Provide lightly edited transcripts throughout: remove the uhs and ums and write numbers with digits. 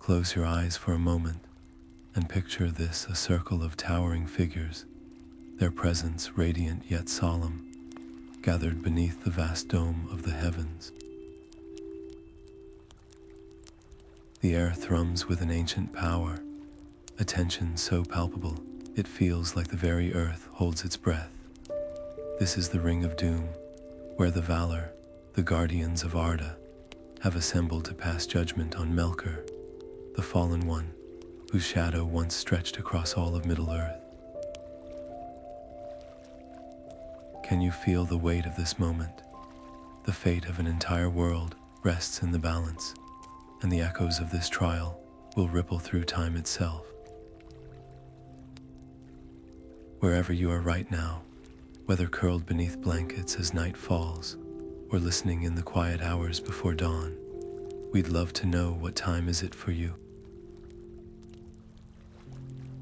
Close your eyes for a moment and picture this a circle of towering figures, their presence radiant yet solemn, gathered beneath the vast dome of the heavens. The air thrums with an ancient power, a tension so palpable it feels like the very earth holds its breath. This is the Ring of Doom, where the Valor, the guardians of Arda, have assembled to pass judgment on Melker, the fallen one, whose shadow once stretched across all of Middle-earth. Can you feel the weight of this moment? The fate of an entire world rests in the balance, and the echoes of this trial will ripple through time itself. Wherever you are right now, whether curled beneath blankets as night falls, or listening in the quiet hours before dawn, we'd love to know what time is it for you.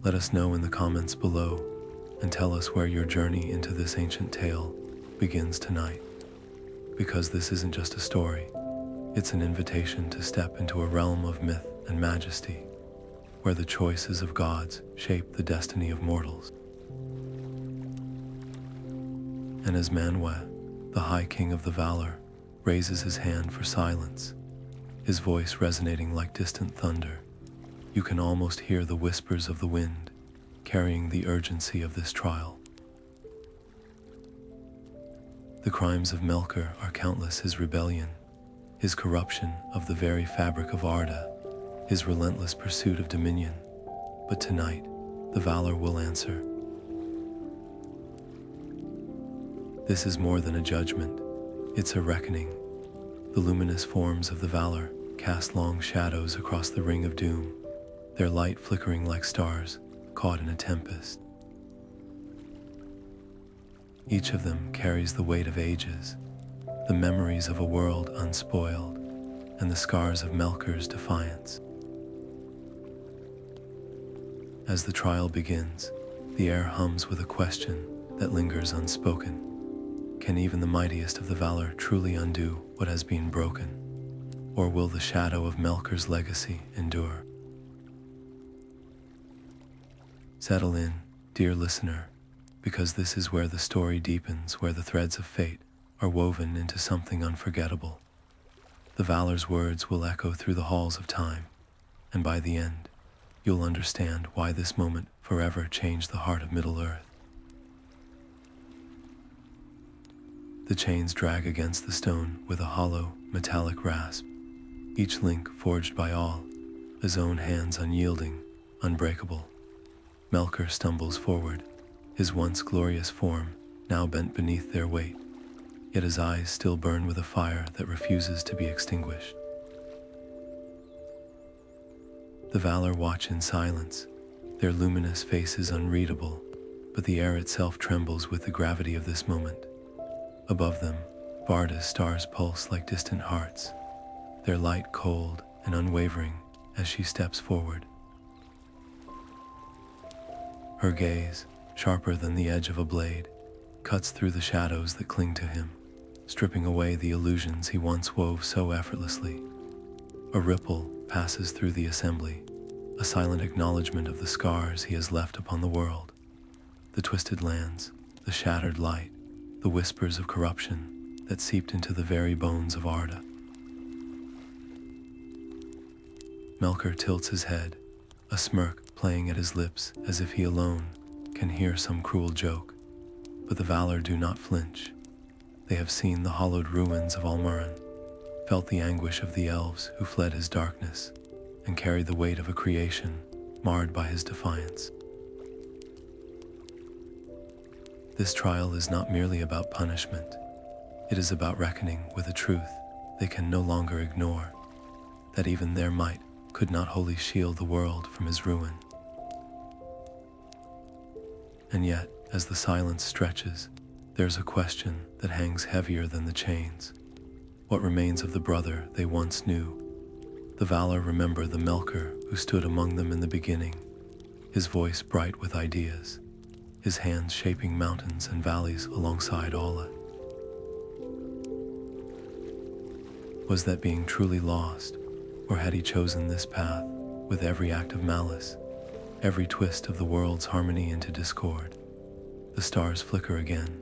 Let us know in the comments below and tell us where your journey into this ancient tale begins tonight. Because this isn't just a story, it's an invitation to step into a realm of myth and majesty, where the choices of gods shape the destiny of mortals. And as Manwë, the High King of the Valor, raises his hand for silence, his voice resonating like distant thunder, you can almost hear the whispers of the wind, carrying the urgency of this trial. The crimes of Melker are countless: his rebellion, his corruption of the very fabric of Arda, his relentless pursuit of dominion. But tonight, the Valor will answer. This is more than a judgment, it's a reckoning. The luminous forms of the Valor cast long shadows across the Ring of Doom, their light flickering like stars caught in a tempest. Each of them carries the weight of ages, the memories of a world unspoiled, and the scars of Melker's defiance. As the trial begins, the air hums with a question that lingers unspoken. Can even the mightiest of the Valor truly undo what has been broken? Or will the shadow of Melker's legacy endure? Settle in, dear listener, because this is where the story deepens, where the threads of fate are woven into something unforgettable. The Valor's words will echo through the halls of time, and by the end, you'll understand why this moment forever changed the heart of Middle-earth. The chains drag against the stone with a hollow, metallic rasp, each link forged by Aulë, his own hands unyielding, unbreakable. Melker stumbles forward, his once glorious form now bent beneath their weight, yet his eyes still burn with a fire that refuses to be extinguished. The Valor watch in silence, their luminous faces unreadable, but the air itself trembles with the gravity of this moment. Above them, Varda's stars pulse like distant hearts, their light cold and unwavering as she steps forward. Her gaze, sharper than the edge of a blade, cuts through the shadows that cling to him, stripping away the illusions he once wove so effortlessly. A ripple passes through the assembly, a silent acknowledgement of the scars he has left upon the world. The twisted lands, the shattered light, the whispers of corruption that seeped into the very bones of Arda. Melker tilts his head, a smirk playing at his lips as if he alone can hear some cruel joke. But the Valor do not flinch. They have seen the hollowed ruins of Almuren, felt the anguish of the elves who fled his darkness, and carried the weight of a creation marred by his defiance. This trial is not merely about punishment. It is about reckoning with a truth they can no longer ignore, that even their might could not wholly shield the world from his ruin. And yet, as the silence stretches, there's a question that hangs heavier than the chains. What remains of the brother they once knew? The Valor remember the Melker who stood among them in the beginning, his voice bright with ideas, his hands shaping mountains and valleys alongside Aulë. Was that being truly lost, or had he chosen this path, with every act of malice, every twist of the world's harmony into discord. The stars flicker again,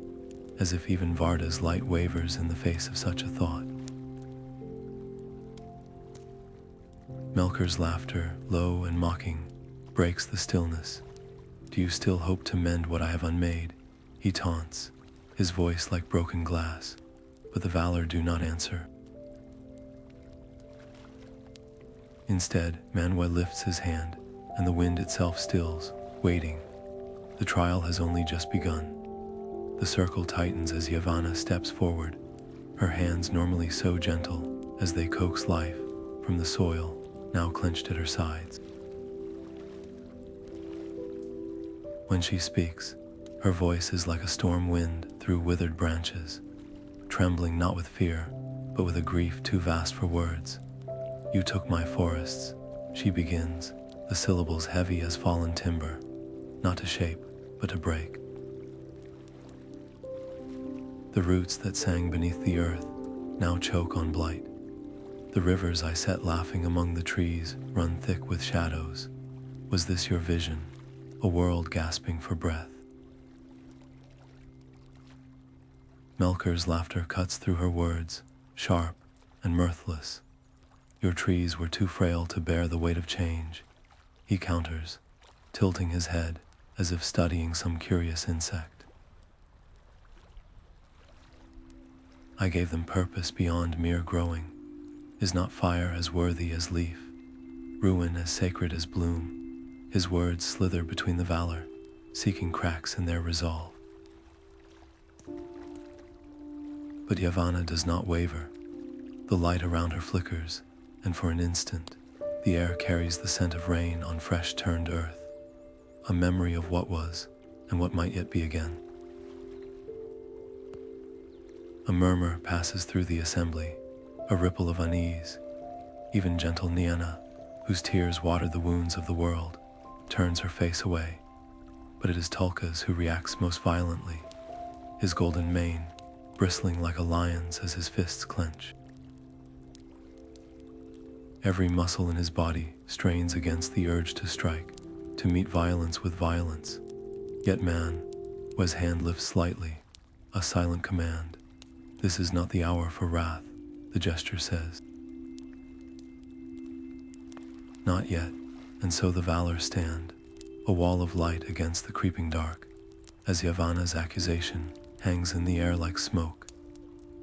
as if even Varda's light wavers in the face of such a thought. Melker's laughter, low and mocking, breaks the stillness. Do you still hope to mend what I have unmade? He taunts, his voice like broken glass, but the Valor do not answer. Instead, Manwë lifts his hand, and the wind itself stills, waiting. The trial has only just begun. The circle tightens as Yavanna steps forward, her hands normally so gentle as they coax life from the soil, now clenched at her sides. When she speaks, her voice is like a storm wind through withered branches, trembling not with fear, but with a grief too vast for words. You took my forests, she begins, the syllables heavy as fallen timber, not to shape, but to break. The roots that sang beneath the earth now choke on blight. The rivers I set laughing among the trees run thick with shadows. Was this your vision, a world gasping for breath? Melker's laughter cuts through her words, sharp and mirthless. Your trees were too frail to bear the weight of change. He counters, tilting his head as if studying some curious insect. I gave them purpose beyond mere growing. Is not fire as worthy as leaf, ruin as sacred as bloom? His words slither between the Valor, seeking cracks in their resolve. But Yavanna does not waver. The light around her flickers, and for an instant, the air carries the scent of rain on fresh-turned earth, a memory of what was and what might yet be again. A murmur passes through the assembly, a ripple of unease. Even gentle Nienna, whose tears watered the wounds of the world, turns her face away. But it is Tulkas who reacts most violently, his golden mane bristling like a lion's as his fists clench. Every muscle in his body strains against the urge to strike, to meet violence with violence. Yet Manwë's hand lifts slightly, a silent command. This is not the hour for wrath, the gesture says. Not yet, and so the Valor stand, a wall of light against the creeping dark, as Yavanna's accusation hangs in the air like smoke.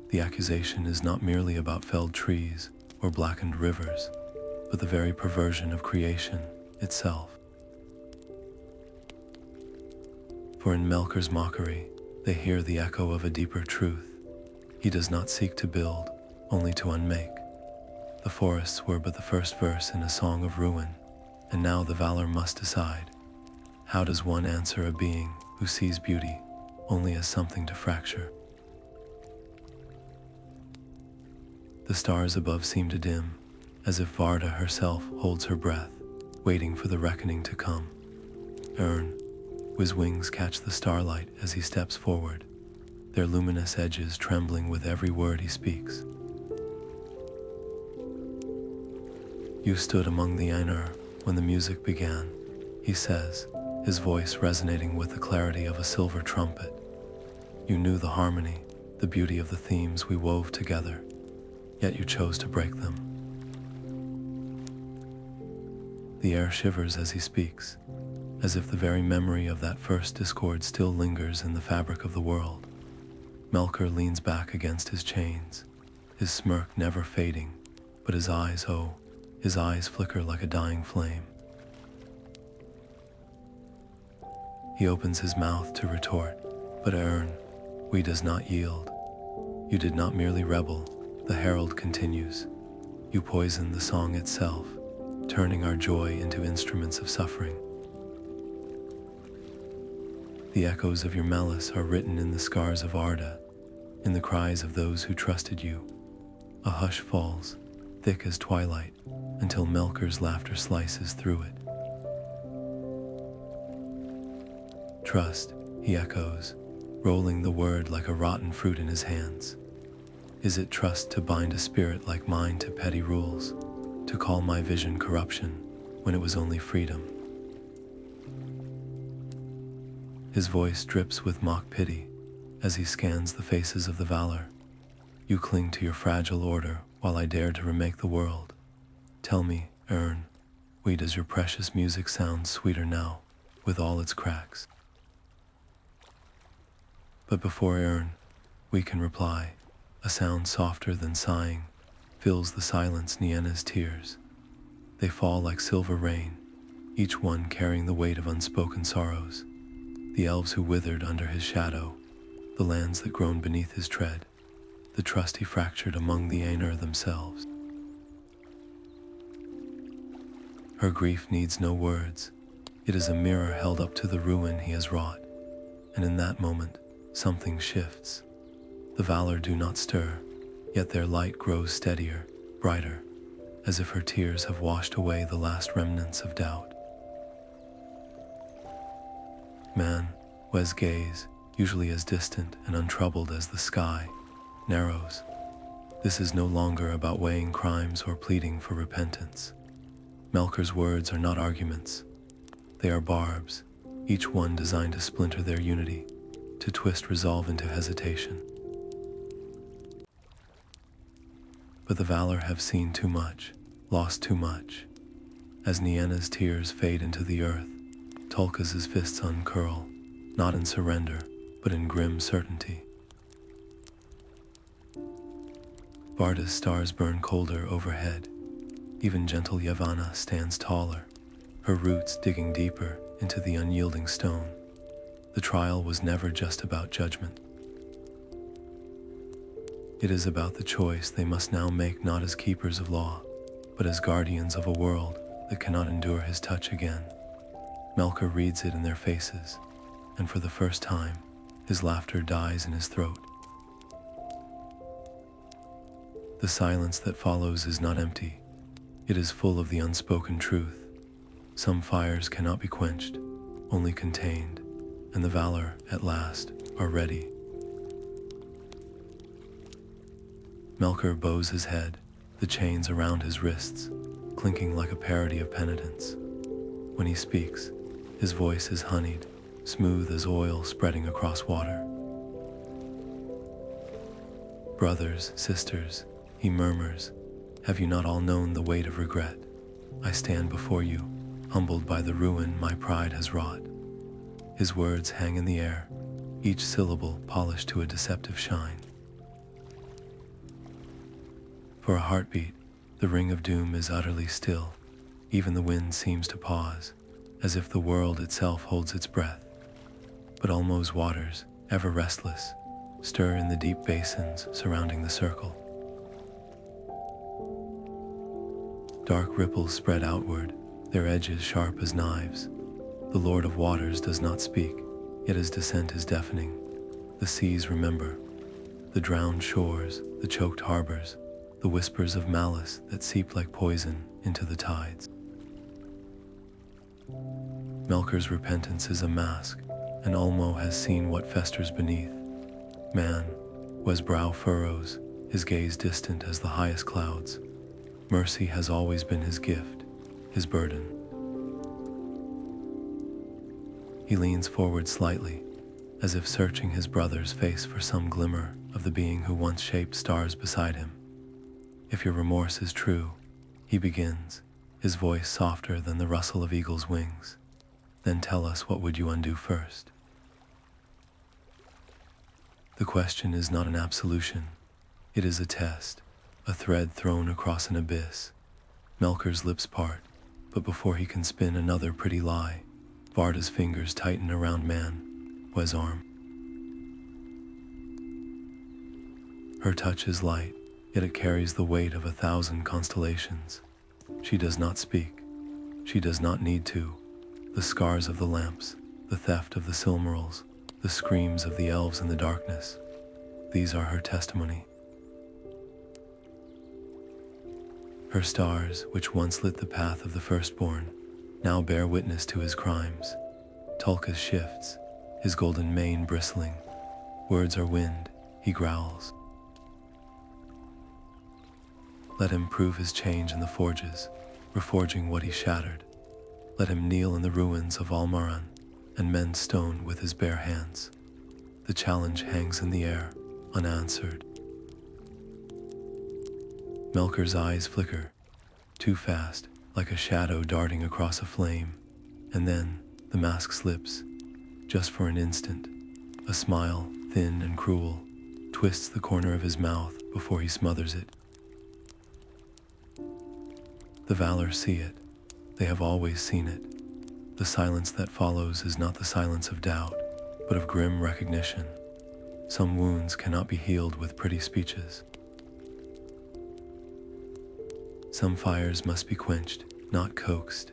The accusation is not merely about felled trees or blackened rivers, but the very perversion of creation itself. For in Melker's mockery, they hear the echo of a deeper truth. He does not seek to build, only to unmake. The forests were but the first verse in a song of ruin, and now the Valor must decide. How does one answer a being who sees beauty only as something to fracture? The stars above seem to dim, as if Varda herself holds her breath, waiting for the reckoning to come. Whose wings catch the starlight as he steps forward, their luminous edges trembling with every word he speaks. You stood among the anew when the music began, he says, his voice resonating with the clarity of a silver trumpet. You knew the harmony, the beauty of the themes we wove together, yet you chose to break them. The air shivers as he speaks, as if the very memory of that first discord still lingers in the fabric of the world. Melker leans back against his chains, his smirk never fading, but his eyes flicker like a dying flame. He opens his mouth to retort, but we does not yield. You did not merely rebel, the herald continues. You poisoned the song itself, turning our joy into instruments of suffering. The echoes of your malice are written in the scars of Arda, in the cries of those who trusted you. A hush falls, thick as twilight, until Melker's laughter slices through it. Trust, he echoes, rolling the word like a rotten fruit in his hands. Is it trust to bind a spirit like mine to petty rules, to call my vision corruption, when it was only freedom. His voice drips with mock pity as he scans the faces of the Valor. You cling to your fragile order while I dare to remake the world. Tell me, Ern, does your precious music sound sweeter now, with all its cracks? But before Ern, we can reply, a sound softer than sighing fills the silence. Nienna's tears. They fall like silver rain, each one carrying the weight of unspoken sorrows. The elves who withered under his shadow, the lands that groaned beneath his tread, the trust he fractured among the anew themselves. Her grief needs no words. It is a mirror held up to the ruin he has wrought. And in that moment, something shifts. The Valor do not stir, yet their light grows steadier, brighter, as if her tears have washed away the last remnants of doubt. Manwë's gaze, usually as distant and untroubled as the sky, narrows. This is no longer about weighing crimes or pleading for repentance. Melker's words are not arguments. They are barbs, each one designed to splinter their unity, to twist resolve into hesitation. But the Valor have seen too much, lost too much. As Nienna's tears fade into the earth, Tulkas' fists uncurl, not in surrender, but in grim certainty. Varda's stars burn colder overhead. Even gentle Yavanna stands taller, her roots digging deeper into the unyielding stone. The trial was never just about judgment. It is about the choice they must now make, not as keepers of law, but as guardians of a world that cannot endure his touch again. Melker reads it in their faces, and for the first time, his laughter dies in his throat. The silence that follows is not empty. It is full of the unspoken truth. Some fires cannot be quenched, only contained, and the Valor, at last, are ready. Melker bows his head, the chains around his wrists, clinking like a parody of penitence. When he speaks, his voice is honeyed, smooth as oil spreading across water. Brothers, sisters, he murmurs, have you not all known the weight of regret? I stand before you, humbled by the ruin my pride has wrought. His words hang in the air, each syllable polished to a deceptive shine. For a heartbeat, the ring of doom is utterly still. Even the wind seems to pause, as if the world itself holds its breath. But Ulmo's waters, ever restless, stir in the deep basins surrounding the circle. Dark ripples spread outward, their edges sharp as knives. The Lord of Waters does not speak, yet his descent is deafening. The seas remember, the drowned shores, the choked harbors, the whispers of malice that seep like poison into the tides. Melker's repentance is a mask, and Ulmo has seen what festers beneath. Manwë's brow furrows, his gaze distant as the highest clouds. Mercy has always been his gift, his burden. He leans forward slightly, as if searching his brother's face for some glimmer of the being who once shaped stars beside him. If your remorse is true, he begins, his voice softer than the rustle of eagle's wings. Then tell us, what would you undo first? The question is not an absolution. It is a test, a thread thrown across an abyss. Melker's lips part, but before he can spin another pretty lie, Varda's fingers tighten around Manwë's arm. Her touch is light, yet it carries the weight of 1,000 constellations. She does not speak. She does not need to. The scars of the lamps, the theft of the Silmarils, the screams of the elves in the darkness, these are her testimony. Her stars, which once lit the path of the firstborn, now bear witness to his crimes. Tulkas shifts, his golden mane bristling. Words are wind, he growls. Let him prove his change in the forges, reforging what he shattered. Let him kneel in the ruins of Almaran and mend stone with his bare hands. The challenge hangs in the air, unanswered. Melker's eyes flicker, too fast, like a shadow darting across a flame, and then the mask slips, just for an instant. A smile, thin and cruel, twists the corner of his mouth before he smothers it. The Valor see it. They have always seen it. The silence that follows is not the silence of doubt, but of grim recognition. Some wounds cannot be healed with pretty speeches. Some fires must be quenched, not coaxed.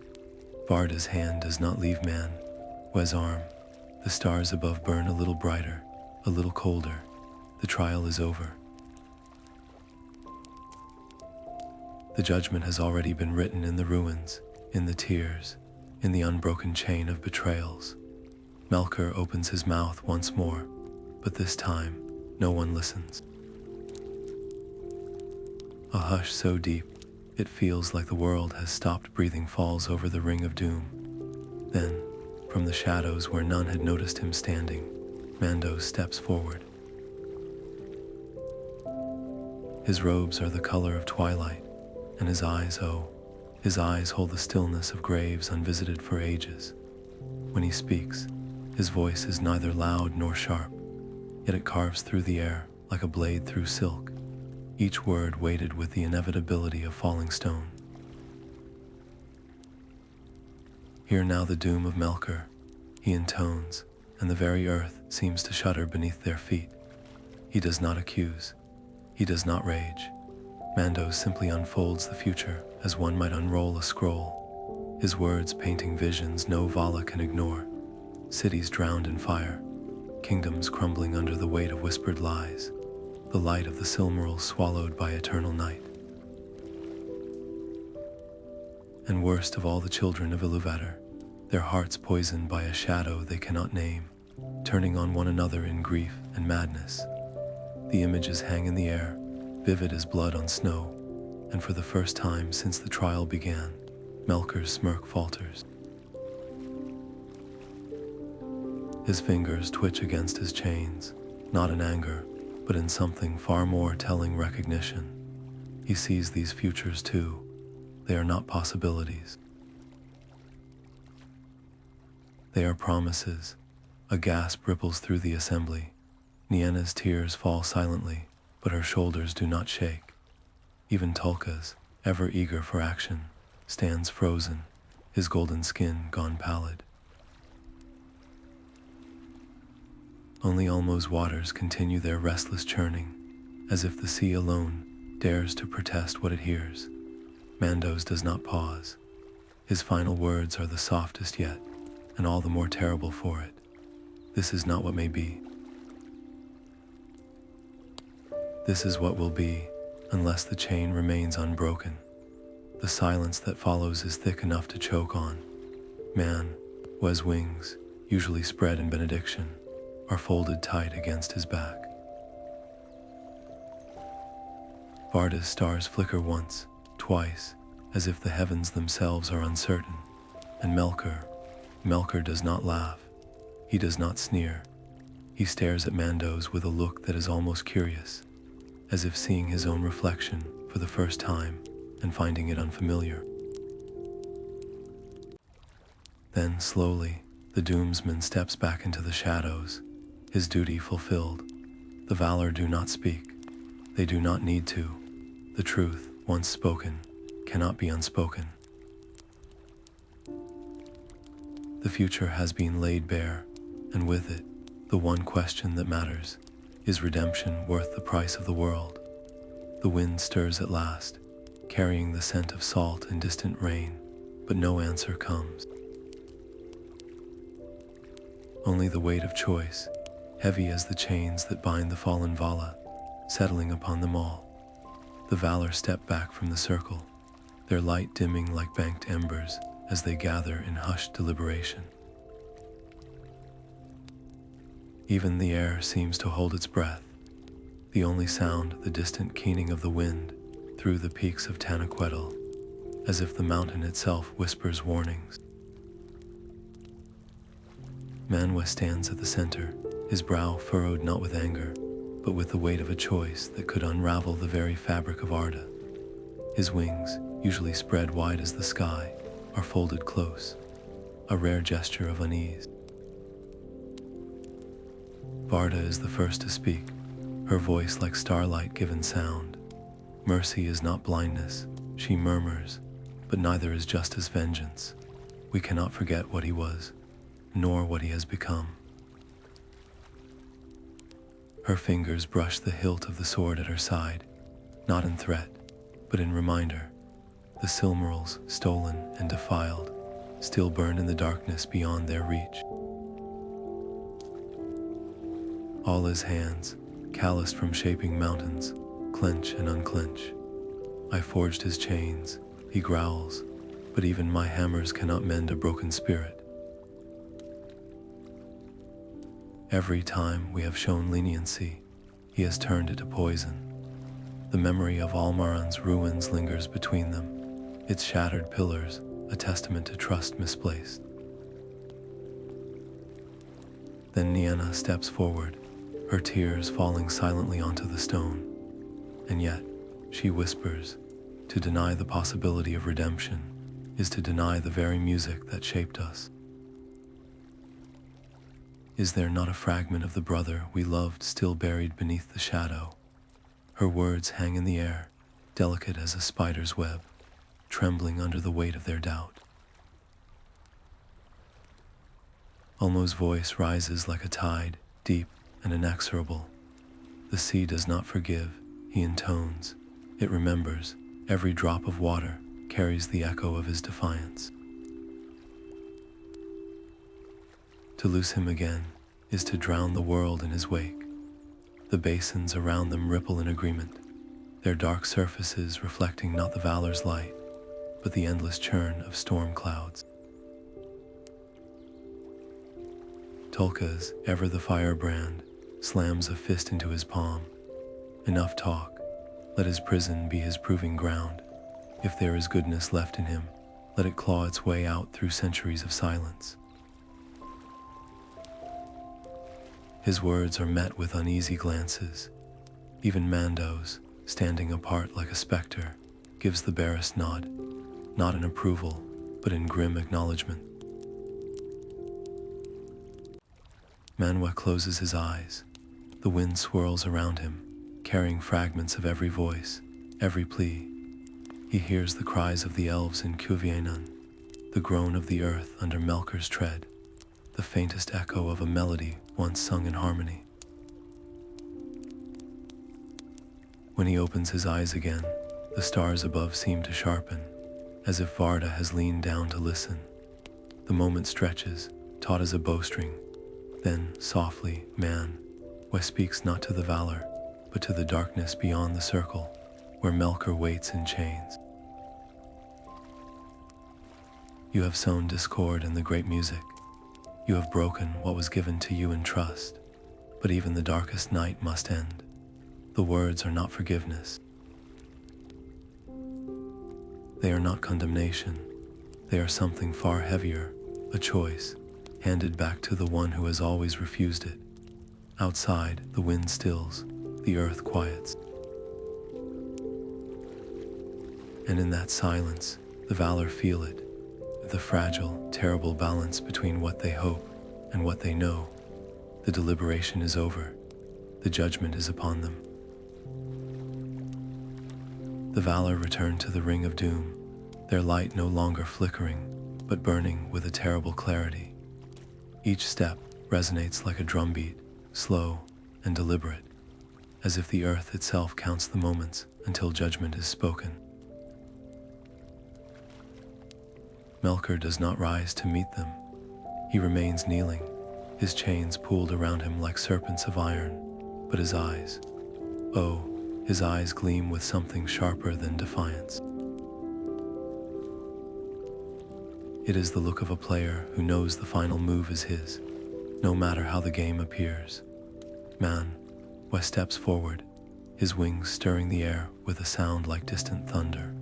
Varda's hand does not leave Manwë's arm. The stars above burn a little brighter, a little colder. The trial is over. The judgment has already been written in the ruins, in the tears, in the unbroken chain of betrayals. Melker opens his mouth once more, but this time, no one listens. A hush so deep, it feels like the world has stopped breathing falls over the ring of doom. Then, from the shadows where none had noticed him standing, Mandos steps forward. His robes are the color of twilight, and his eyes, his eyes hold the stillness of graves unvisited for ages. When he speaks, his voice is neither loud nor sharp, yet it carves through the air like a blade through silk, each word weighted with the inevitability of falling stone. Hear now the doom of Melker, he intones, and the very earth seems to shudder beneath their feet. He does not accuse, he does not rage. Mandos simply unfolds the future as one might unroll a scroll, his words painting visions no Valar can ignore. Cities drowned in fire, kingdoms crumbling under the weight of whispered lies, the light of the Silmarils swallowed by eternal night. And worst of all, the children of Iluvatar, their hearts poisoned by a shadow they cannot name, turning on one another in grief and madness. The images hang in the air, vivid as blood on snow, and for the first time since the trial began, Melker's smirk falters. His fingers twitch against his chains, not in anger, but in something far more telling recognition. He sees these futures too. They are not possibilities. They are promises. A gasp ripples through the assembly. Nienna's tears fall silently, but her shoulders do not shake. Even Tulkas, ever eager for action, stands frozen, his golden skin gone pallid. Only Ulmo's waters continue their restless churning, as if the sea alone dares to protest what it hears. Mandos does not pause. His final words are the softest yet, and all the more terrible for it. This is not what may be. This is what will be, unless the chain remains unbroken. The silence that follows is thick enough to choke on. Manwë's wings, usually spread in benediction, are folded tight against his back. Varda's stars flicker once, twice, as if the heavens themselves are uncertain. And Melker does not laugh. He does not sneer. He stares at Mandos with a look that is almost curious, as if seeing his own reflection for the first time and finding it unfamiliar. Then, slowly, the doomsman steps back into the shadows, his duty fulfilled. The Valor do not speak. They do not need to. The truth, once spoken, cannot be unspoken. The future has been laid bare, and with it, the one question that matters: is redemption worth the price of the world? The wind stirs at last, carrying the scent of salt and distant rain, but no answer comes. Only the weight of choice, heavy as the chains that bind the fallen Valar, settling upon them all. The Valor step back from the circle, their light dimming like banked embers as they gather in hushed deliberation. Even the air seems to hold its breath, the only sound the distant keening of the wind through the peaks of Tanaquedel, as if the mountain itself whispers warnings. Manwë stands at the center, his brow furrowed not with anger, but with the weight of a choice that could unravel the very fabric of Arda. His wings, usually spread wide as the sky, are folded close, a rare gesture of unease. Varda is the first to speak, her voice like starlight given sound. Mercy is not blindness, she murmurs, but neither is justice vengeance. We cannot forget what he was, nor what he has become. Her fingers brush the hilt of the sword at her side, not in threat, but in reminder. The Silmarils, stolen and defiled, still burn in the darkness beyond their reach. Aulë's hands, calloused from shaping mountains, clench and unclench. I forged his chains, he growls, but even my hammers cannot mend a broken spirit. Every time we have shown leniency, he has turned it to poison. The memory of Almaran's ruins lingers between them, its shattered pillars, a testament to trust misplaced. Then Nienna steps forward, her tears falling silently onto the stone. And yet, she whispers, to deny the possibility of redemption is to deny the very music that shaped us. Is there not a fragment of the brother we loved still buried beneath the shadow? Her words hang in the air, delicate as a spider's web, trembling under the weight of their doubt. Ulmo's voice rises like a tide, deep and inexorable. The sea does not forgive, he intones. It remembers. Every drop of water carries the echo of his defiance. To lose him again is to drown the world in his wake. The basins around them ripple in agreement, their dark surfaces reflecting not the Valor's light, but the endless churn of storm clouds. Tulkas, ever the firebrand, slams a fist into his palm. Enough talk. Let his prison be his proving ground. If there is goodness left in him, let it claw its way out through centuries of silence. His words are met with uneasy glances. Even Mandos, standing apart like a specter, gives the barest nod, not in approval, but in grim acknowledgement. Manwë closes his eyes. The wind swirls around him, carrying fragments of every voice, every plea. He hears the cries of the elves in Cuvianan, the groan of the earth under Melker's tread, the faintest echo of a melody once sung in harmony. When he opens his eyes again, the stars above seem to sharpen, as if Varda has leaned down to listen. The moment stretches, taut as a bowstring. Then, softly, Manwë speaks not to the Valor, but to the darkness beyond the circle, where Melker waits in chains. You have sown discord in the great music. You have broken what was given to you in trust, but even the darkest night must end. The words are not forgiveness. They are not condemnation. They are something far heavier, a choice, handed back to the one who has always refused it. Outside, the wind stills, the earth quiets. And in that silence, the Valor feel it, the fragile, terrible balance between what they hope and what they know. The deliberation is over. The judgment is upon them. The Valor return to the Ring of Doom, their light no longer flickering, but burning with a terrible clarity. Each step resonates like a drumbeat, slow and deliberate, as if the earth itself counts the moments until judgment is spoken. Melker does not rise to meet them. He remains kneeling, his chains pulled around him like serpents of iron, but his eyes, his eyes gleam with something sharper than defiance. It is the look of a player who knows the final move is his, no matter how the game appears. Manwë steps forward, his wings stirring the air with a sound like distant thunder.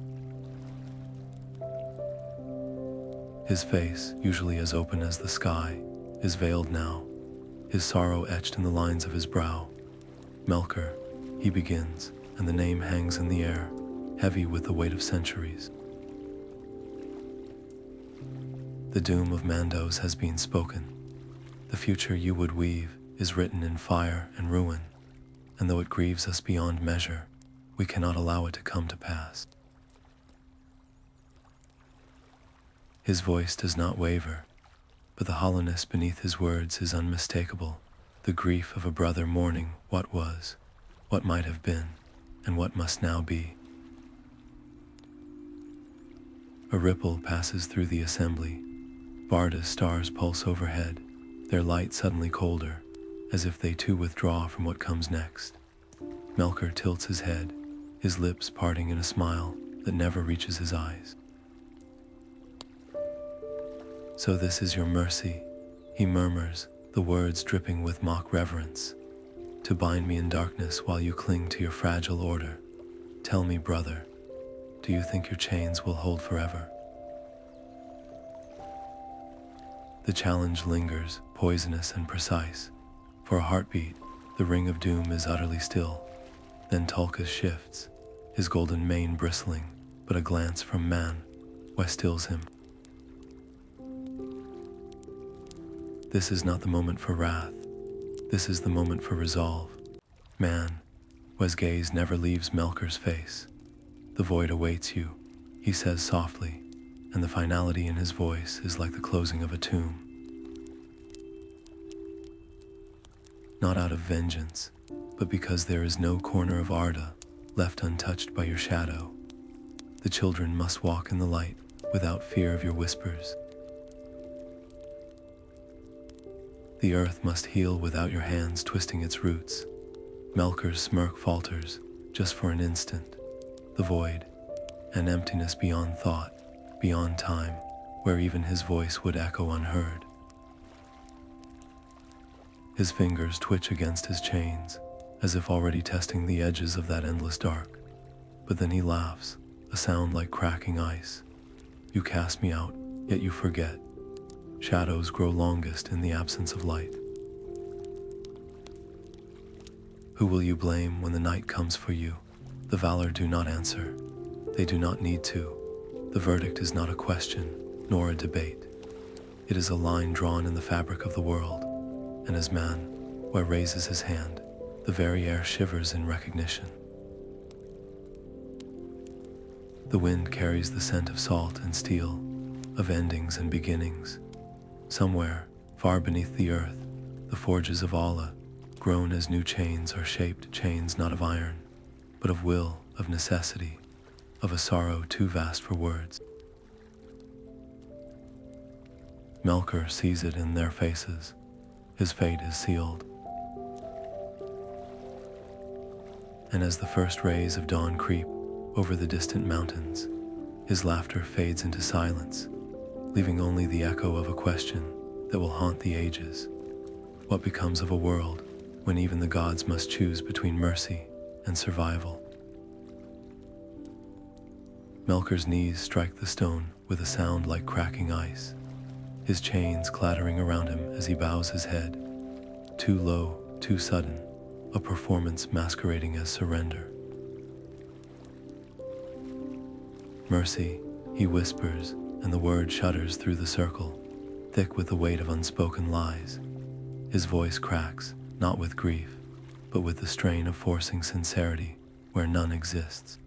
His face, usually as open as the sky, is veiled now, his sorrow etched in the lines of his brow. Melker, he begins, and the name hangs in the air, heavy with the weight of centuries. The doom of Mandos has been spoken. The future you would weave is written in fire and ruin, and though it grieves us beyond measure, we cannot allow it to come to pass. His voice does not waver, but the hollowness beneath his words is unmistakable, the grief of a brother mourning what was, what might have been, and what must now be. A ripple passes through the assembly. Varda's stars pulse overhead, their light suddenly colder, as if they too withdraw from what comes next. Melker tilts his head, his lips parting in a smile that never reaches his eyes. "So this is your mercy," he murmurs, the words dripping with mock reverence. "To bind me in darkness while you cling to your fragile order. Tell me, brother, do you think your chains will hold forever?" The challenge lingers, poisonous and precise. For a heartbeat, the ring of doom is utterly still. Then Tulkas shifts, his golden mane bristling, but a glance from Manwë stills him. This is not the moment for wrath. This is the moment for resolve. Manwë's gaze never leaves Melker's face. "The void awaits you," he says softly, and the finality in his voice is like the closing of a tomb. Not out of vengeance, but because there is no corner of Arda left untouched by your shadow. The children must walk in the light without fear of your whispers. The earth must heal without your hands twisting its roots. Melker's smirk falters, just for an instant. The void, an emptiness beyond thought, beyond time, where even his voice would echo unheard. His fingers twitch against his chains, as if already testing the edges of that endless dark. But then he laughs, a sound like cracking ice. "You cast me out, yet you forget. Shadows grow longest in the absence of light. Who will you blame when the night comes for you? The Valor do not answer. They do not need to. The verdict is not a question, nor a debate. It is a line drawn in the fabric of the world, and as Manwë raises his hand, the very air shivers in recognition. The wind carries the scent of salt and steel, of endings and beginnings. Somewhere, far beneath the earth, the forges of Aulë, grown as new chains, are shaped chains not of iron, but of will, of necessity, of a sorrow too vast for words. Melker sees it in their faces. His fate is sealed. And as the first rays of dawn creep over the distant mountains, his laughter fades into silence, leaving only the echo of a question that will haunt the ages. What becomes of a world when even the gods must choose between mercy and survival? Melker's knees strike the stone with a sound like cracking ice, his chains clattering around him as he bows his head. Too low, too sudden, a performance masquerading as surrender. "Mercy," he whispers, and the word shudders through the circle, thick with the weight of unspoken lies. His voice cracks, not with grief, but with the strain of forcing sincerity where none exists.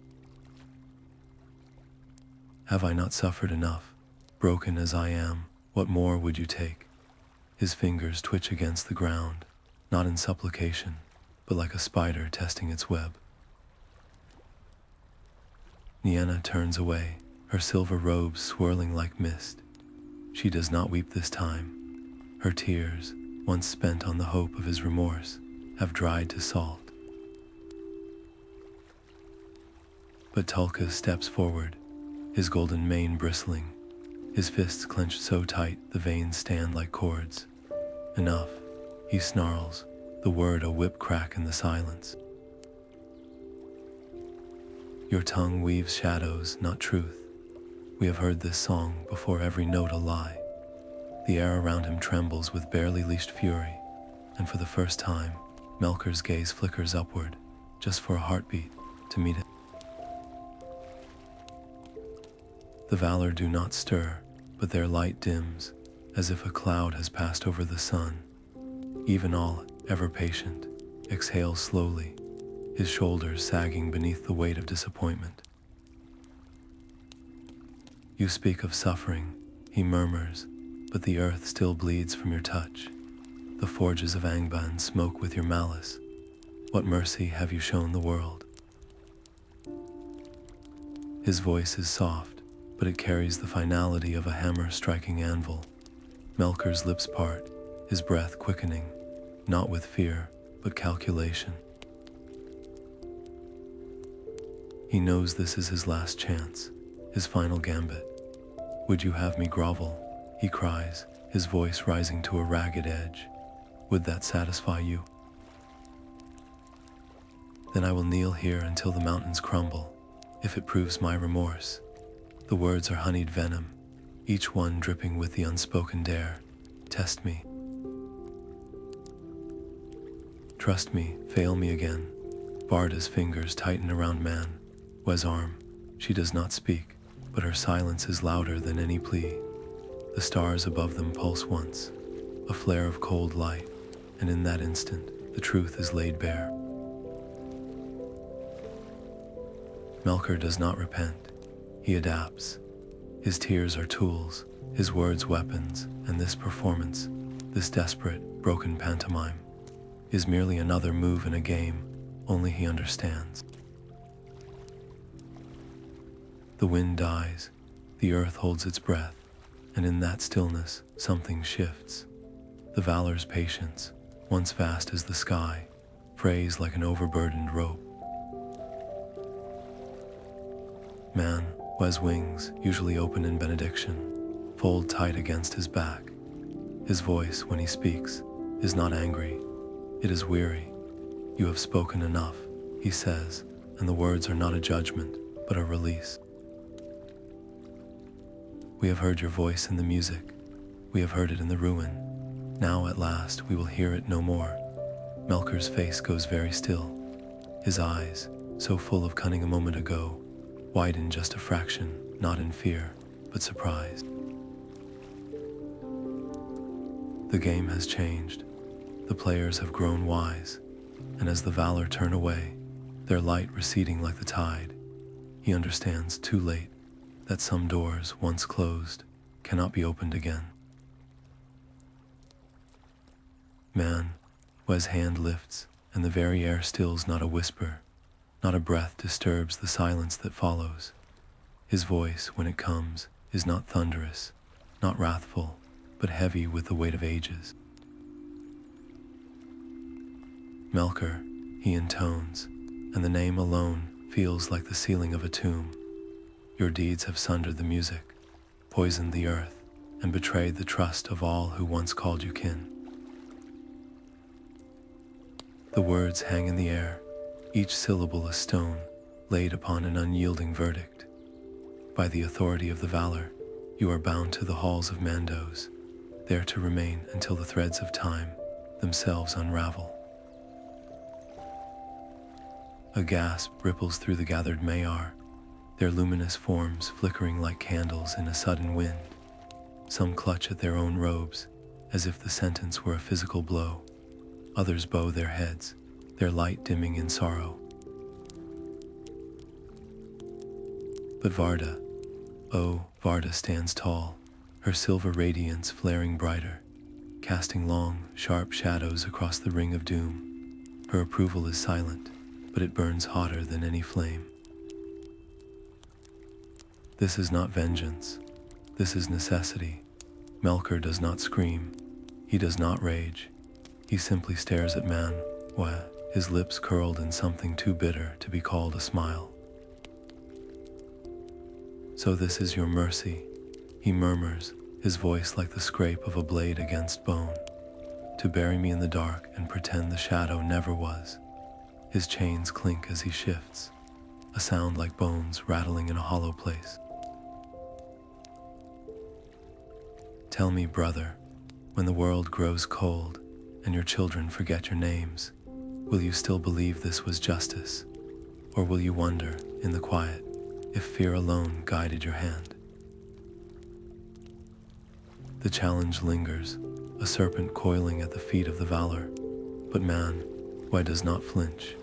"Have I not suffered enough? Broken as I am, what more would you take?" His fingers twitch against the ground, not in supplication, but like a spider testing its web. Nienna turns away, her silver robes swirling like mist. She does not weep this time. Her tears, once spent on the hope of his remorse, have dried to salt. But Tulkas steps forward, his golden mane bristling, his fists clenched so tight the veins stand like cords. "Enough," he snarls, the word a whip crack in the silence. "Your tongue weaves shadows, not truth. We have heard this song before, every note a lie. The air around him trembles with barely leashed fury, and for the first time, Melker's gaze flickers upward, just for a heartbeat, to meet it. The Valor do not stir, but their light dims, as if a cloud has passed over the sun. Even Aulë, ever patient, exhales slowly, his shoulders sagging beneath the weight of disappointment. You speak of suffering, he murmurs, but the earth still bleeds from your touch. The forges of Ambience smoke with your malice. What mercy have you shown the world? His voice is soft, but it carries the finality of a hammer striking anvil. Melker's lips part, his breath quickening, not with fear, but calculation. He knows this is his last chance, his final gambit. Would you have me grovel? He cries, his voice rising to a ragged edge. Would that satisfy you? Then I will kneel here until the mountains crumble, if it proves my remorse. The words are honeyed venom, each one dripping with the unspoken dare. Test me. Trust me, fail me again. Varda's fingers tighten around Manwë's arm. She does not speak, but her silence is louder than any plea. The stars above them pulse once, a flare of cold light, and in that instant, the truth is laid bare. Melker does not repent. He adapts. His tears are tools, his words weapons, and this performance, this desperate, broken pantomime, is merely another move in a game only he understands. The wind dies, the earth holds its breath, and in that stillness, something shifts. The Valor's patience, once vast as the sky, frays like an overburdened rope. Manwë's wings, usually open in benediction, fold tight against his back. His voice, when he speaks, is not angry, it is weary. You have spoken enough, he says, and the words are not a judgment, but a release. We have heard your voice in the music. We have heard it in the ruin. Now at last we will hear it no more. Melker's face goes very still. His eyes, so full of cunning a moment ago, widen just a fraction, not in fear, but surprise. The game has changed. The players have grown wise, and as the Valor turn away, their light receding like the tide, he understands too late that some doors, once closed, cannot be opened again. Manwë's hand lifts, and the very air stills. Not a whisper, not a breath disturbs the silence that follows. His voice, when it comes, is not thunderous, not wrathful, but heavy with the weight of ages. Melker, he intones, and the name alone feels like the ceiling of a tomb. Your deeds have sundered the music, poisoned the earth, and betrayed the trust of all who once called you kin. The words hang in the air, each syllable a stone laid upon an unyielding verdict. By the authority of the Valor, you are bound to the halls of Mandos, there to remain until the threads of time themselves unravel. A gasp ripples through the gathered Maiar, their luminous forms flickering like candles in a sudden wind. Some clutch at their own robes, as if the sentence were a physical blow. Others bow their heads, their light dimming in sorrow. But Varda, oh, Varda stands tall, her silver radiance flaring brighter, casting long, sharp shadows across the ring of doom. Her approval is silent, but it burns hotter than any flame. This is not vengeance. This is necessity. Melker does not scream. He does not rage. He simply stares at Manwë, his lips curled in something too bitter to be called a smile. So this is your mercy, he murmurs, his voice like the scrape of a blade against bone. To bury me in the dark and pretend the shadow never was. His chains clink as he shifts, a sound like bones rattling in a hollow place. Tell me, brother, When the world grows cold and your children forget your names, will you still believe this was justice? Or will you wonder, in the quiet, if fear alone guided your hand? The challenge lingers, a serpent coiling at the feet of the Valor, but Manwë does not flinch.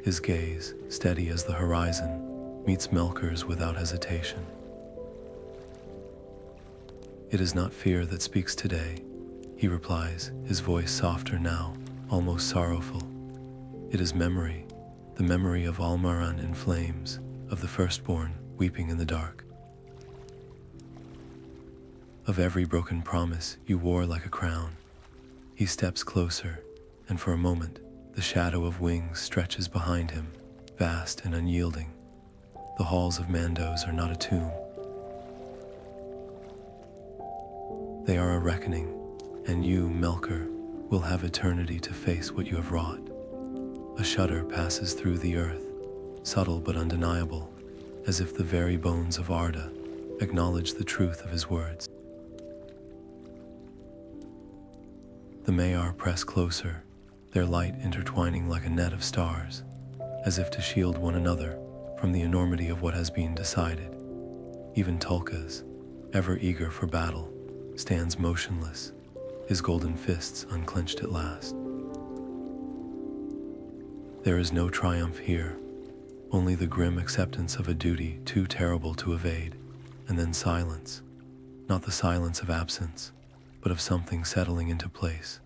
His gaze, steady as the horizon, meets Melker's without hesitation. "It is not fear that speaks today," he replies, his voice softer now, almost sorrowful. "It is memory, the memory of Aulë in flames, of the firstborn weeping in the dark. Of every broken promise you wore like a crown." He steps closer, and for a moment, the shadow of wings stretches behind him, vast and unyielding. The halls of Mandos are not a tomb. They are a reckoning, and you, Melker, will have eternity to face what you have wrought. A shudder passes through the earth, subtle but undeniable, as if the very bones of Arda acknowledge the truth of his words. The Maiar press closer, their light intertwining like a net of stars, as if to shield one another from the enormity of what has been decided. Even Tulkas, ever eager for battle, stands motionless, his golden fists unclenched at last. There is no triumph here, only the grim acceptance of a duty too terrible to evade, and then silence, not the silence of absence, but of something settling into place,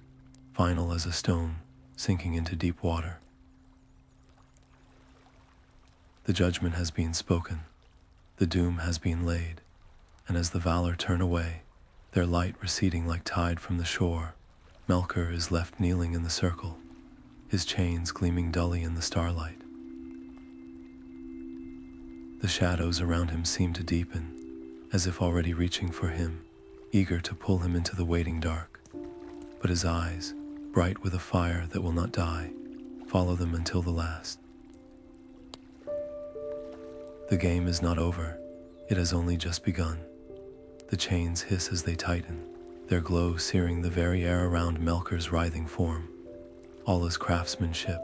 final as a stone sinking into deep water. The judgment has been spoken, the doom has been laid, and as the Valor turn away, their light receding like tide from the shore, Melker is left kneeling in the circle, his chains gleaming dully in the starlight. The shadows around him seem to deepen, as if already reaching for him, eager to pull him into the waiting dark. But his eyes, bright with a fire that will not die, follow them until the last. The game is not over, it has only just begun. The chains hiss as they tighten, their glow searing the very air around Melker's writhing form. All his craftsmanship,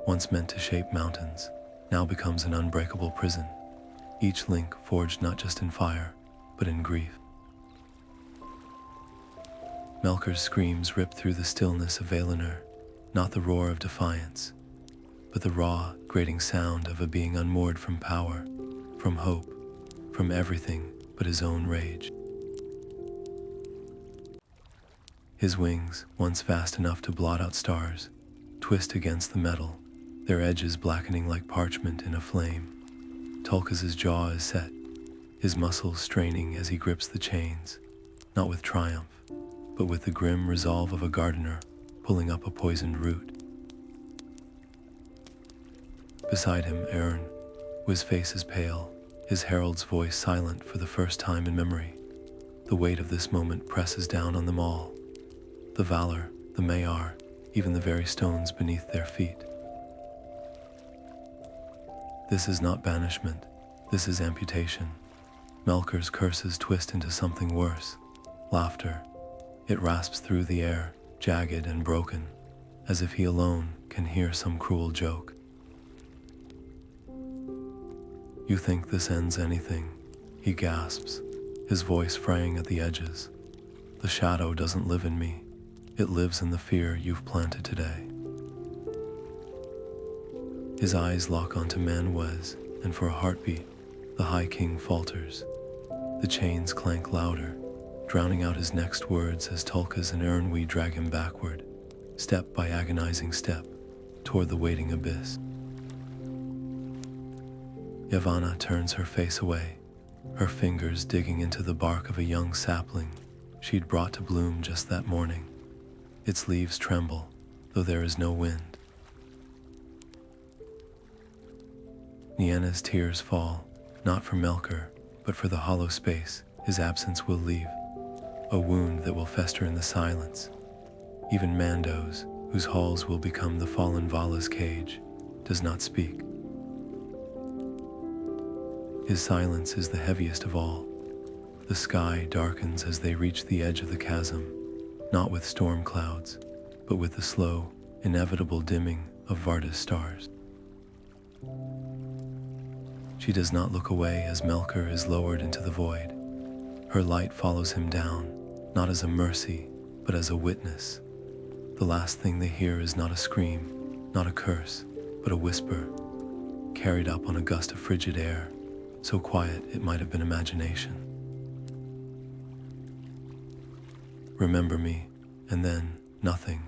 once meant to shape mountains, now becomes an unbreakable prison, each link forged not just in fire, but in grief. Melker's screams rip through the stillness of Valinor, not the roar of defiance, but the raw, grating sound of a being unmoored from power, from hope, from everything but his own rage. His wings, once vast enough to blot out stars, twist against the metal, their edges blackening like parchment in a flame. Tulkas' jaw is set, his muscles straining as he grips the chains, not with triumph, but with the grim resolve of a gardener pulling up a poisoned root. Beside him, Erne, whose face is pale, his herald's voice silent for the first time in memory. The weight of this moment presses down on them all. The Valor, the Maiar, even the very stones beneath their feet. This is not banishment, this is amputation. Melker's curses twist into something worse, laughter. It rasps through the air, jagged and broken, as if he alone can hear some cruel joke. "You think this ends anything?" he gasps, his voice fraying at the edges. "The shadow doesn't live in me. It lives in the fear you've planted today." His eyes lock onto Manwë's, and for a heartbeat, the High King falters. The chains clank louder, drowning out his next words as Tulkas and Erne drag him backward, step by agonizing step, toward the waiting abyss. Yavanna turns her face away, her fingers digging into the bark of a young sapling she'd brought to bloom just that morning. Its leaves tremble, though there is no wind. Nienna's tears fall, not for Melker, but for the hollow space his absence will leave, a wound that will fester in the silence. Even Mandos, whose halls will become the fallen Vala's cage, does not speak. His silence is the heaviest of all. The sky darkens as they reach the edge of the chasm, not with storm clouds, but with the slow, inevitable dimming of Varda's stars. She does not look away as Melker is lowered into the void. Her light follows him down, not as a mercy, but as a witness. The last thing they hear is not a scream, not a curse, but a whisper, carried up on a gust of frigid air, so quiet it might have been imagination. Remember me, and then nothing.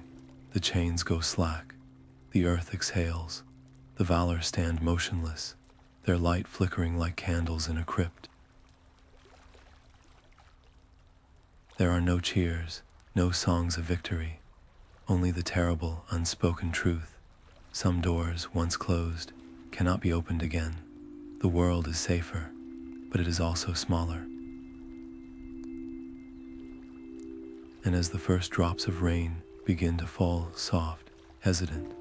The chains go slack, the earth exhales, the Valor stand motionless, their light flickering like candles in a crypt. There are no cheers, no songs of victory, only the terrible, unspoken truth. Some doors, once closed, cannot be opened again. The world is safer, but it is also smaller. And as the first drops of rain begin to fall soft, hesitant,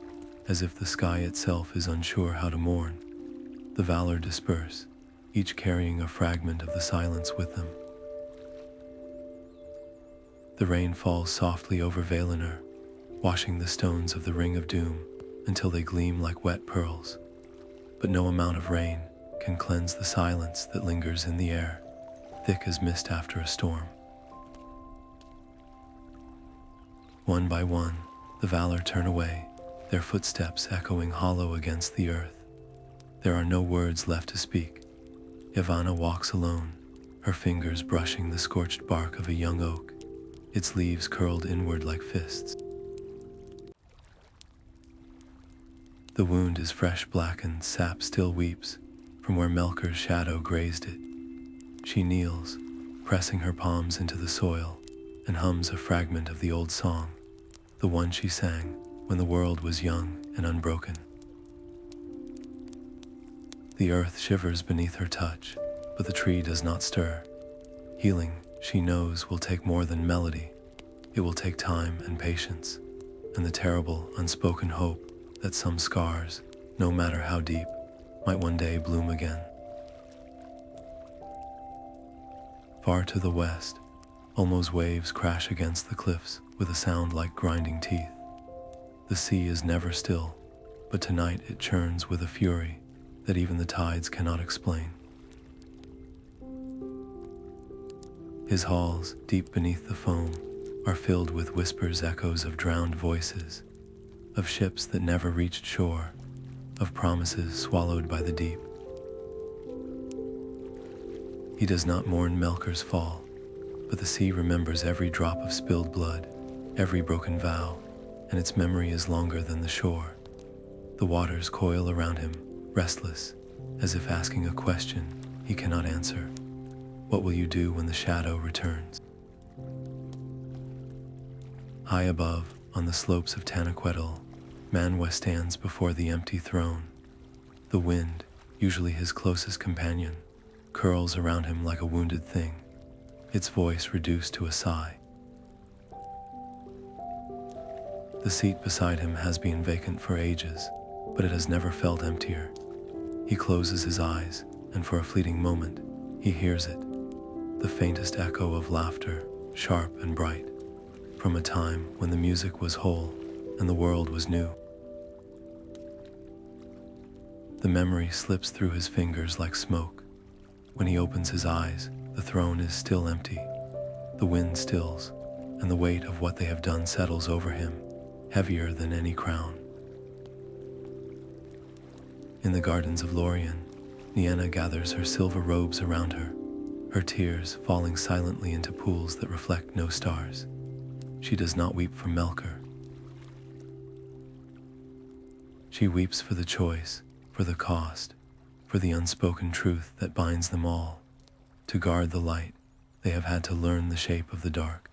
as if the sky itself is unsure how to mourn, the Valor disperse, each carrying a fragment of the silence with them. The rain falls softly over Valinor, washing the stones of the Ring of Doom until they gleam like wet pearls. But no amount of rain can cleanse the silence that lingers in the air, thick as mist after a storm. One by one, the Valor turn away, their footsteps echoing hollow against the earth. There are no words left to speak. Yavanna walks alone, her fingers brushing the scorched bark of a young oak, its leaves curled inward like fists. The wound is fresh blackened, sap still weeps from where Melker's shadow grazed it. She kneels, pressing her palms into the soil, and hums a fragment of the old song, the one she sang when the world was young and unbroken. The earth shivers beneath her touch, but the tree does not stir. Healing, she knows, will take more than melody. It will take time and patience, and the terrible, unspoken hope that some scars, no matter how deep, might one day bloom again. Far to the west, Ulmo's waves crash against the cliffs with a sound like grinding teeth. The sea is never still, but tonight it churns with a fury that even the tides cannot explain. His halls, deep beneath the foam, are filled with whispers, echoes of drowned voices, of ships that never reached shore, of promises swallowed by the deep. He does not mourn Melker's fall, but the sea remembers every drop of spilled blood, every broken vow, and its memory is longer than the shore. The waters coil around him, restless, as if asking a question he cannot answer. What will you do when the shadow returns? High above, on the slopes of Tanaquetil, Manwë stands before the empty throne. The wind, usually his closest companion, curls around him like a wounded thing, its voice reduced to a sigh. The seat beside him has been vacant for ages, but it has never felt emptier. He closes his eyes, and for a fleeting moment, he hears it, the faintest echo of laughter, sharp and bright, from a time when the music was whole and the world was new. The memory slips through his fingers like smoke. When he opens his eyes, the throne is still empty. The wind stills, and the weight of what they have done settles over him, heavier than any crown. In the gardens of Lorien, Nienna gathers her silver robes around her, her tears falling silently into pools that reflect no stars. She does not weep for Melker. She weeps for the choice, for the cost, for the unspoken truth that binds them all. To guard the light, they have had to learn the shape of the dark.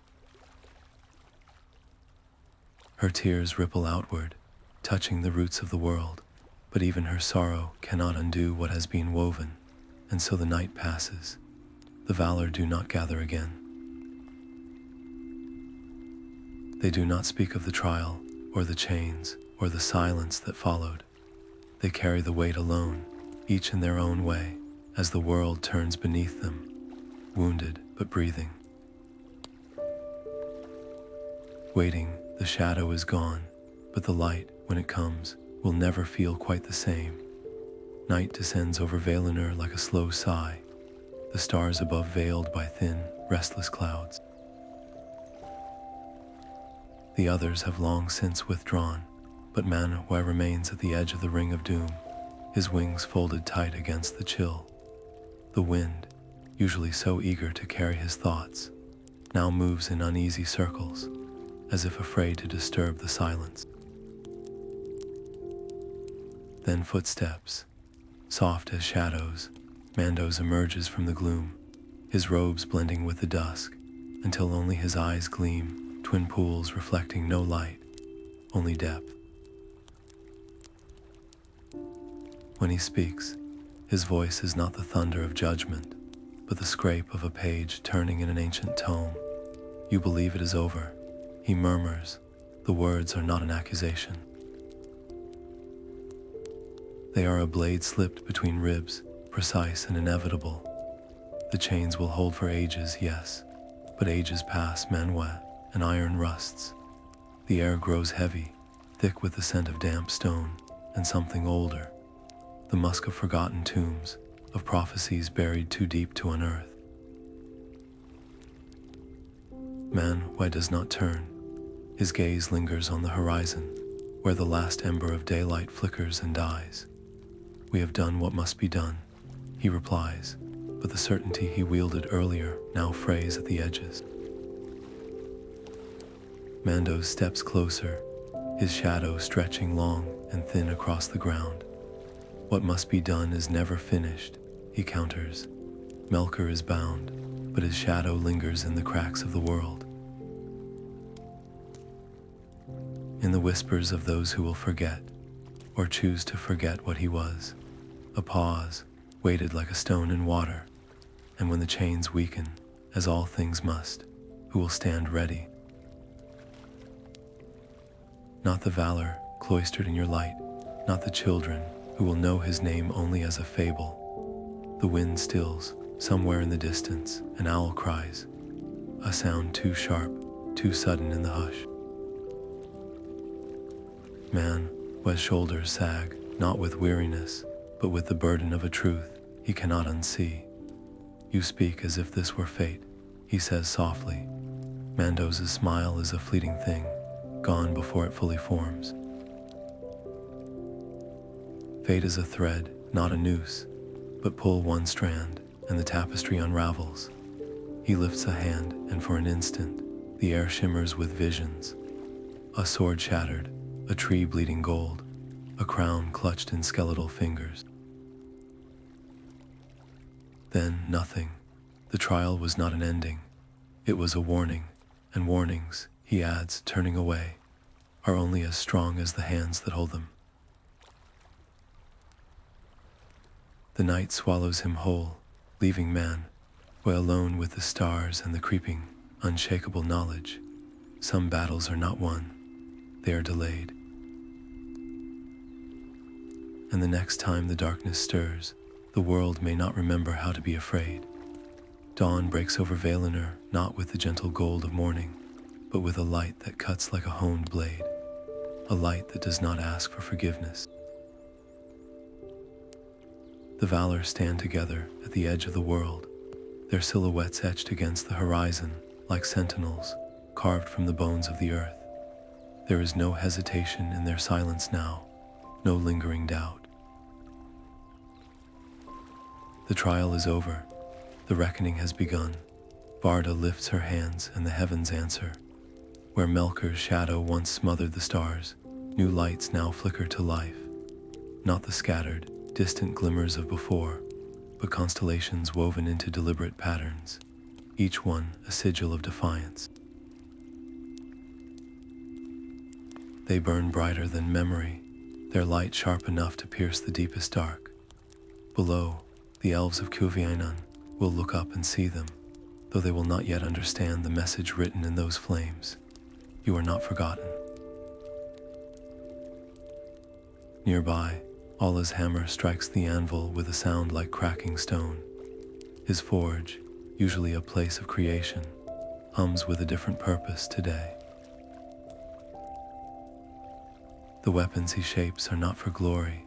Her tears ripple outward, touching the roots of the world, but even her sorrow cannot undo what has been woven, and so the night passes. The Valor do not gather again. They do not speak of the trial, or the chains, or the silence that followed. They carry the weight alone, each in their own way, as the world turns beneath them, wounded but breathing. Waiting, the shadow is gone, but the light, when it comes, will never feel quite the same. Night descends over Valinor like a slow sigh, the stars above veiled by thin, restless clouds. The others have long since withdrawn, but Manwë remains at the edge of the ring of doom, his wings folded tight against the chill. The wind, usually so eager to carry his thoughts, now moves in uneasy circles, as if afraid to disturb the silence. Then footsteps, soft as shadows. Mandos emerges from the gloom, his robes blending with the dusk, until only his eyes gleam, twin pools reflecting no light, only depth. When he speaks, his voice is not the thunder of judgment, but the scrape of a page turning in an ancient tome. You believe it is over, he murmurs. The words are not an accusation. They are a blade slipped between ribs, precise and inevitable. The chains will hold for ages, yes, but ages pass, Manwë, and iron rusts. The air grows heavy, thick with the scent of damp stone and something older, the musk of forgotten tombs, of prophecies buried too deep to unearth. Manwë does not turn. His gaze lingers on the horizon, where the last ember of daylight flickers and dies. We have done what must be done, he replies, but the certainty he wielded earlier now frays at the edges. Mandos steps closer, his shadow stretching long and thin across the ground. What must be done is never finished, he counters. Melker is bound, but his shadow lingers in the cracks of the world. In the whispers of those who will forget, or choose to forget what he was, a pause, weighted like a stone in water, and when the chains weaken, as all things must, who will stand ready? Not the Valor, cloistered in your light, not the children, who will know his name only as a fable. The wind stills, somewhere in the distance, an owl cries, a sound too sharp, too sudden in the hush. Manwë's shoulders sag, not with weariness, but with the burden of a truth he cannot unsee. You speak as if this were fate, he says softly. Mandos' smile is a fleeting thing, gone before it fully forms. Fate is a thread, not a noose, but pull one strand, and the tapestry unravels. He lifts a hand, and for an instant, the air shimmers with visions. A sword shattered, a tree bleeding gold, a crown clutched in skeletal fingers. Then nothing. The trial was not an ending. It was a warning, and warnings, he adds, turning away, are only as strong as the hands that hold them. The night swallows him whole, leaving Manwë alone with the stars and the creeping, unshakable knowledge. Some battles are not won, they are delayed. And the next time the darkness stirs, the world may not remember how to be afraid. Dawn breaks over Valinor, not with the gentle gold of morning, but with a light that cuts like a honed blade, a light that does not ask for forgiveness. The Valor stand together at the edge of the world, their silhouettes etched against the horizon like sentinels carved from the bones of the earth. There is no hesitation in their silence now, no lingering doubt. The trial is over, the reckoning has begun. Varda lifts her hands and the heavens answer. Where Melker's shadow once smothered the stars, new lights now flicker to life. Not the scattered, distant glimmers of before, but constellations woven into deliberate patterns, each one a sigil of defiance. They burn brighter than memory, their light sharp enough to pierce the deepest dark. Below, the elves of Cuvianan will look up and see them, though they will not yet understand the message written in those flames. You are not forgotten. Nearby, Aulë's hammer strikes the anvil with a sound like cracking stone. His forge, usually a place of creation, hums with a different purpose today. The weapons he shapes are not for glory,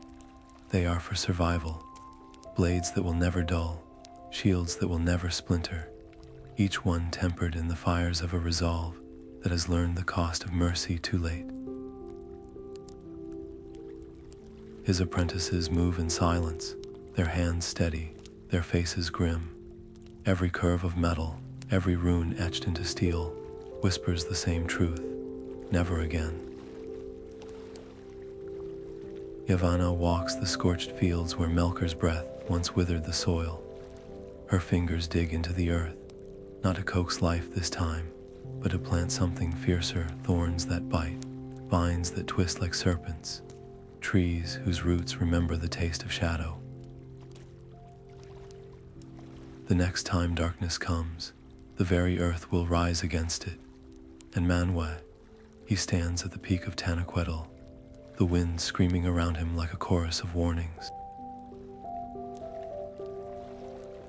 they are for survival. Blades that will never dull, shields that will never splinter, each one tempered in the fires of a resolve that has learned the cost of mercy too late. His apprentices move in silence, their hands steady, their faces grim. Every curve of metal, every rune etched into steel, whispers the same truth: never again. Yavanna walks the scorched fields where Melker's breath once withered the soil. Her fingers dig into the earth, not to coax life this time, but to plant something fiercer, thorns that bite, vines that twist like serpents, trees whose roots remember the taste of shadow. The next time darkness comes, the very earth will rise against it, and Manwë, he stands at the peak of Tanaquetal, the wind screaming around him like a chorus of warnings.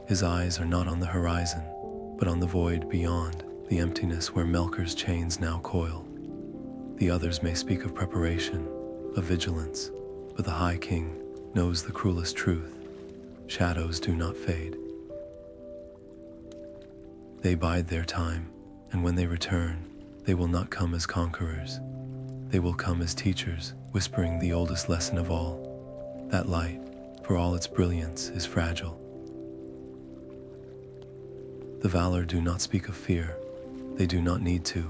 His eyes are not on the horizon, but on the void beyond, the emptiness where Melker's chains now coil. The others may speak of preparation, of vigilance, but the High King knows the cruelest truth: shadows do not fade. They bide their time, and when they return, they will not come as conquerors. They will come as teachers, whispering the oldest lesson of all: that light, for all its brilliance, is fragile. The Valor do not speak of fear. They do not need to.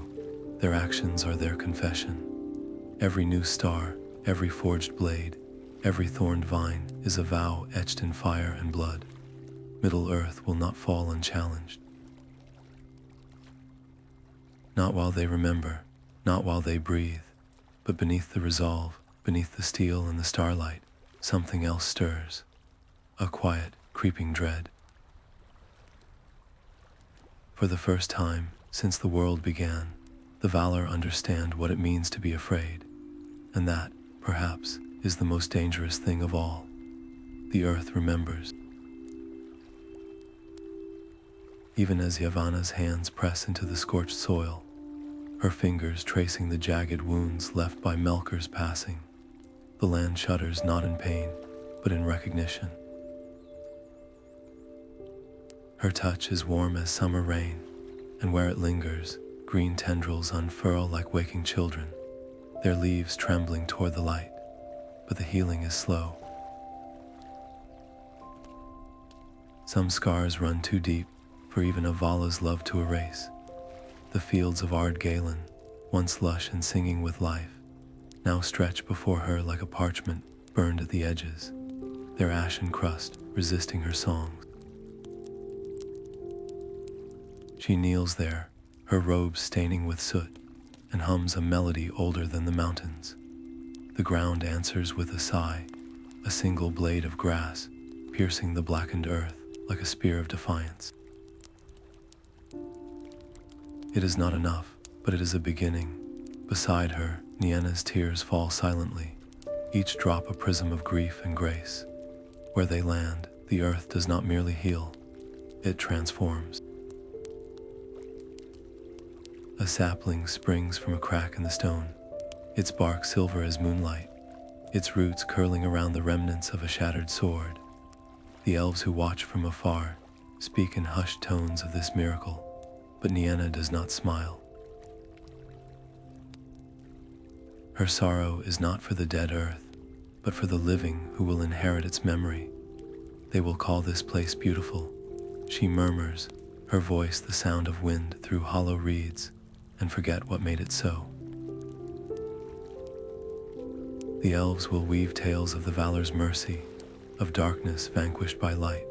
Their actions are their confession. Every new star, every forged blade, every thorned vine is a vow etched in fire and blood. Middle-earth will not fall unchallenged. Not while they remember, not while they breathe, but beneath the resolve, beneath the steel and the starlight, something else stirs. A quiet, creeping dread. For the first time since the world began, the Valor understand what it means to be afraid, and that, perhaps, is the most dangerous thing of all. The earth remembers. Even as Yavanna's hands press into the scorched soil, her fingers tracing the jagged wounds left by Melker's passing, the land shudders not in pain, but in recognition. Her touch is warm as summer rain, and where it lingers, green tendrils unfurl like waking children, their leaves trembling toward the light, but the healing is slow. Some scars run too deep for even a Vala's love to erase. The fields of Ardgalen, once lush and singing with life, now stretch before her like a parchment burned at the edges, their ashen crust resisting her songs. She kneels there, her robes staining with soot, and hums a melody older than the mountains. The ground answers with a sigh, a single blade of grass piercing the blackened earth like a spear of defiance. It is not enough, but it is a beginning. Beside her, Nienna's tears fall silently, each drop a prism of grief and grace. Where they land, the earth does not merely heal, it transforms. A sapling springs from a crack in the stone, its bark silver as moonlight, its roots curling around the remnants of a shattered sword. The elves who watch from afar speak in hushed tones of this miracle, but Nienna does not smile. Her sorrow is not for the dead earth, but for the living who will inherit its memory. They will call this place beautiful, she murmurs, her voice the sound of wind through hollow reeds, and forget what made it so. The elves will weave tales of the Valor's mercy, of darkness vanquished by light,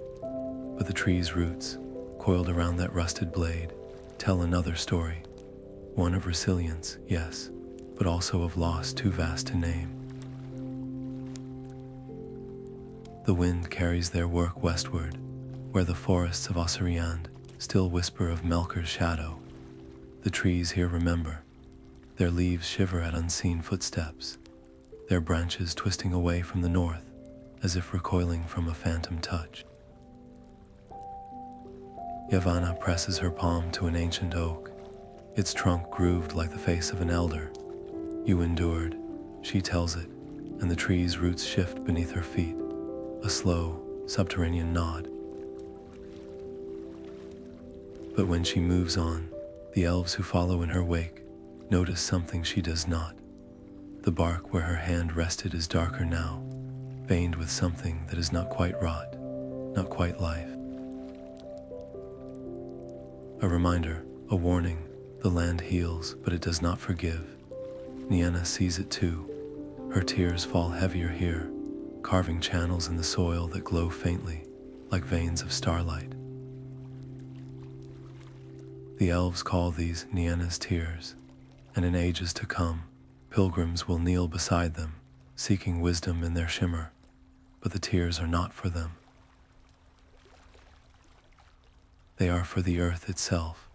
but the tree's roots, coiled around that rusted blade, tell another story, one of resilience, yes, but also of loss too vast to name. The wind carries their work westward, where the forests of Osiriand still whisper of Melker's shadow. The trees here remember, their leaves shiver at unseen footsteps, their branches twisting away from the north as if recoiling from a phantom touch. Yavanna presses her palm to an ancient oak, its trunk grooved like the face of an elder. You endured, she tells it, and the tree's roots shift beneath her feet, a slow, subterranean nod. But when she moves on, the elves who follow in her wake notice something she does not. The bark where her hand rested is darker now, veined with something that is not quite rot, not quite life. A reminder, a warning, the land heals, but it does not forgive. Nienna sees it too. Her tears fall heavier here, carving channels in the soil that glow faintly, like veins of starlight. The elves call these Nienna's tears, and in ages to come, pilgrims will kneel beside them, seeking wisdom in their shimmer, but the tears are not for them. They are for the earth itself,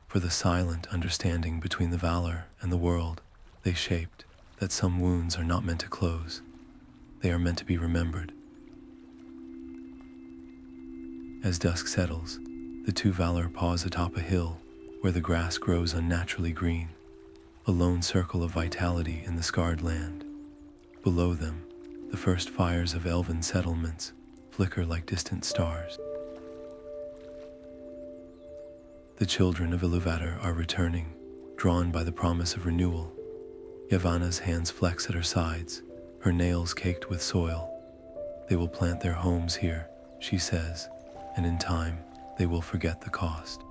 for the silent understanding between the Valor and the world they shaped, that some wounds are not meant to close, they are meant to be remembered. As dusk settles, the two Valor pause atop a hill where the grass grows unnaturally green, a lone circle of vitality in the scarred land. Below them, the first fires of elven settlements flicker like distant stars. The children of Iluvatar are returning, drawn by the promise of renewal. Yavanna's hands flex at her sides, her nails caked with soil. They will plant their homes here, she says, and in time, they will forget the cost.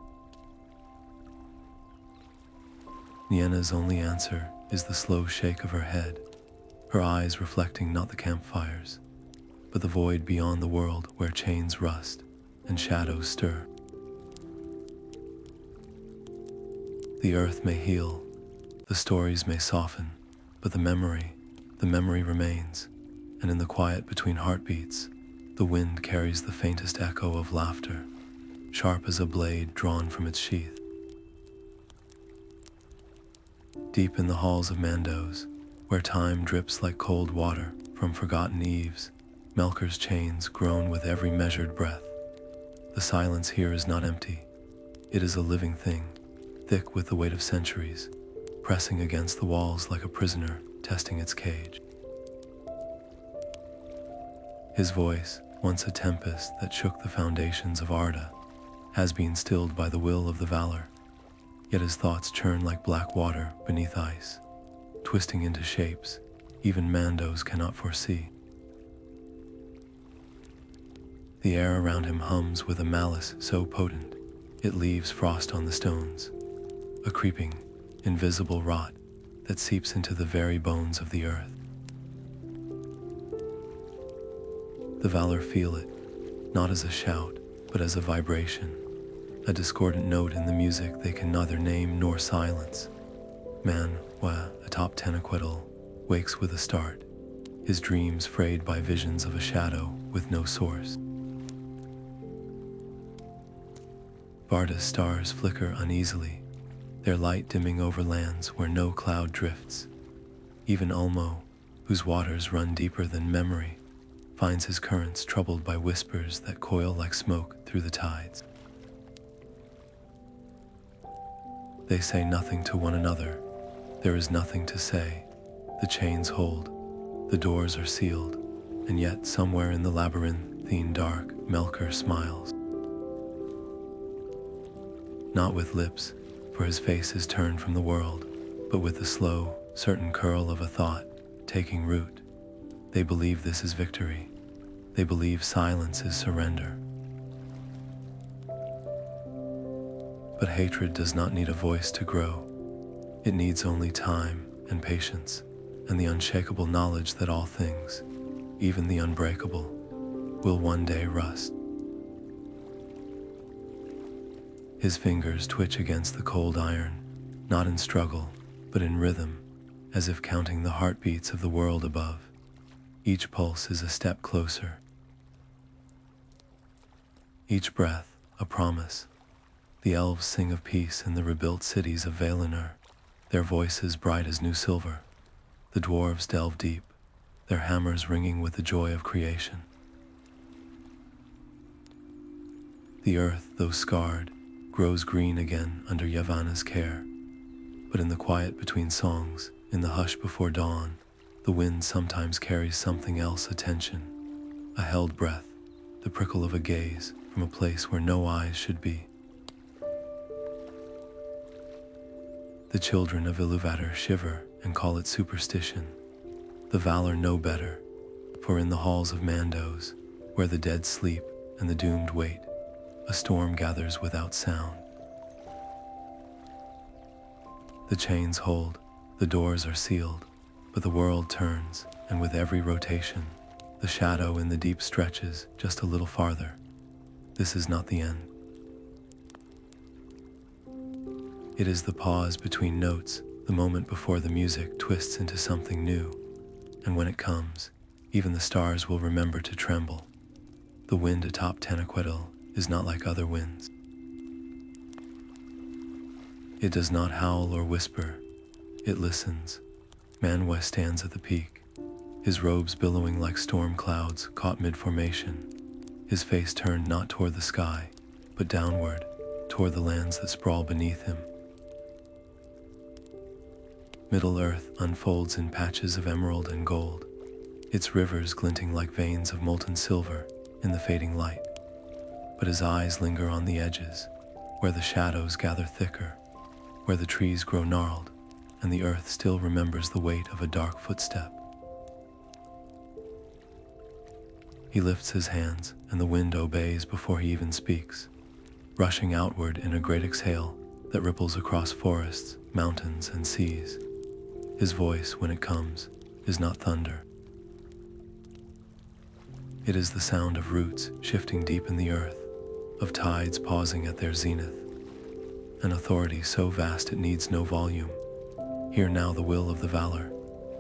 Nienna's only answer is the slow shake of her head, her eyes reflecting not the campfires, but the void beyond the world where chains rust and shadows stir. The earth may heal, the stories may soften, but the memory remains, and in the quiet between heartbeats, the wind carries the faintest echo of laughter, sharp as a blade drawn from its sheath. Deep in the halls of Mandos, where time drips like cold water from forgotten eves, Melker's chains groan with every measured breath. The silence here is not empty, it is a living thing, thick with the weight of centuries, pressing against the walls like a prisoner testing its cage. His voice, once a tempest that shook the foundations of Arda, has been stilled by the will of the Valor, yet his thoughts churn like black water beneath ice, twisting into shapes even Mandos cannot foresee. The air around him hums with a malice so potent, it leaves frost on the stones, a creeping, invisible rot that seeps into the very bones of the earth. The Valor feel it, not as a shout, but as a vibration, a discordant note in the music they can neither name nor silence. Manwë, atop Tenequetl, wakes with a start, his dreams frayed by visions of a shadow with no source. Varda's stars flicker uneasily, their light dimming over lands where no cloud drifts. Even Aulë, whose waters run deeper than memory, finds his currents troubled by whispers that coil like smoke through the tides. They say nothing to one another. There is nothing to say. The chains hold, the doors are sealed, and yet somewhere in the labyrinthine dark, Melker smiles. Not with lips, for his face is turned from the world, but with the slow, certain curl of a thought taking root. They believe this is victory. They believe silence is surrender. But hatred does not need a voice to grow. It needs only time and patience, and the unshakable knowledge that all things, even the unbreakable, will one day rust. His fingers twitch against the cold iron, not in struggle, but in rhythm, as if counting the heartbeats of the world above. Each pulse is a step closer. Each breath, a promise. The elves sing of peace in the rebuilt cities of Valinor, their voices bright as new silver. The dwarves delve deep, their hammers ringing with the joy of creation. The earth, though scarred, grows green again under Yavanna's care, but in the quiet between songs, in the hush before dawn, The wind sometimes carries something else: attention, a held breath, the prickle of a gaze from a place where no eyes should be. The children of Iluvatar shiver and call it superstition. The Valor know better, for in the halls of Mandos, where the dead sleep and the doomed wait, a storm gathers without sound. The chains hold, the doors are sealed, but the world turns, and with every rotation, the shadow in the deep stretches just a little farther. This is not the end. It is the pause between notes, the moment before the music twists into something new, and when it comes, even the stars will remember to tremble. The wind atop Tenochtitl is not like other winds. It does not howl or whisper, it listens. Manwë stands at the peak, his robes billowing like storm clouds caught mid-formation, his face turned not toward the sky, but downward, toward the lands that sprawl beneath him. Middle-earth unfolds in patches of emerald and gold, its rivers glinting like veins of molten silver in the fading light. But his eyes linger on the edges, where the shadows gather thicker, where the trees grow gnarled, and the earth still remembers the weight of a dark footstep. He lifts his hands, and the wind obeys before he even speaks, rushing outward in a great exhale that ripples across forests, mountains, and seas. His voice, when it comes, is not thunder. It is the sound of roots shifting deep in the earth, of tides pausing at their zenith, an authority so vast it needs no volume. Hear now the will of the Valor,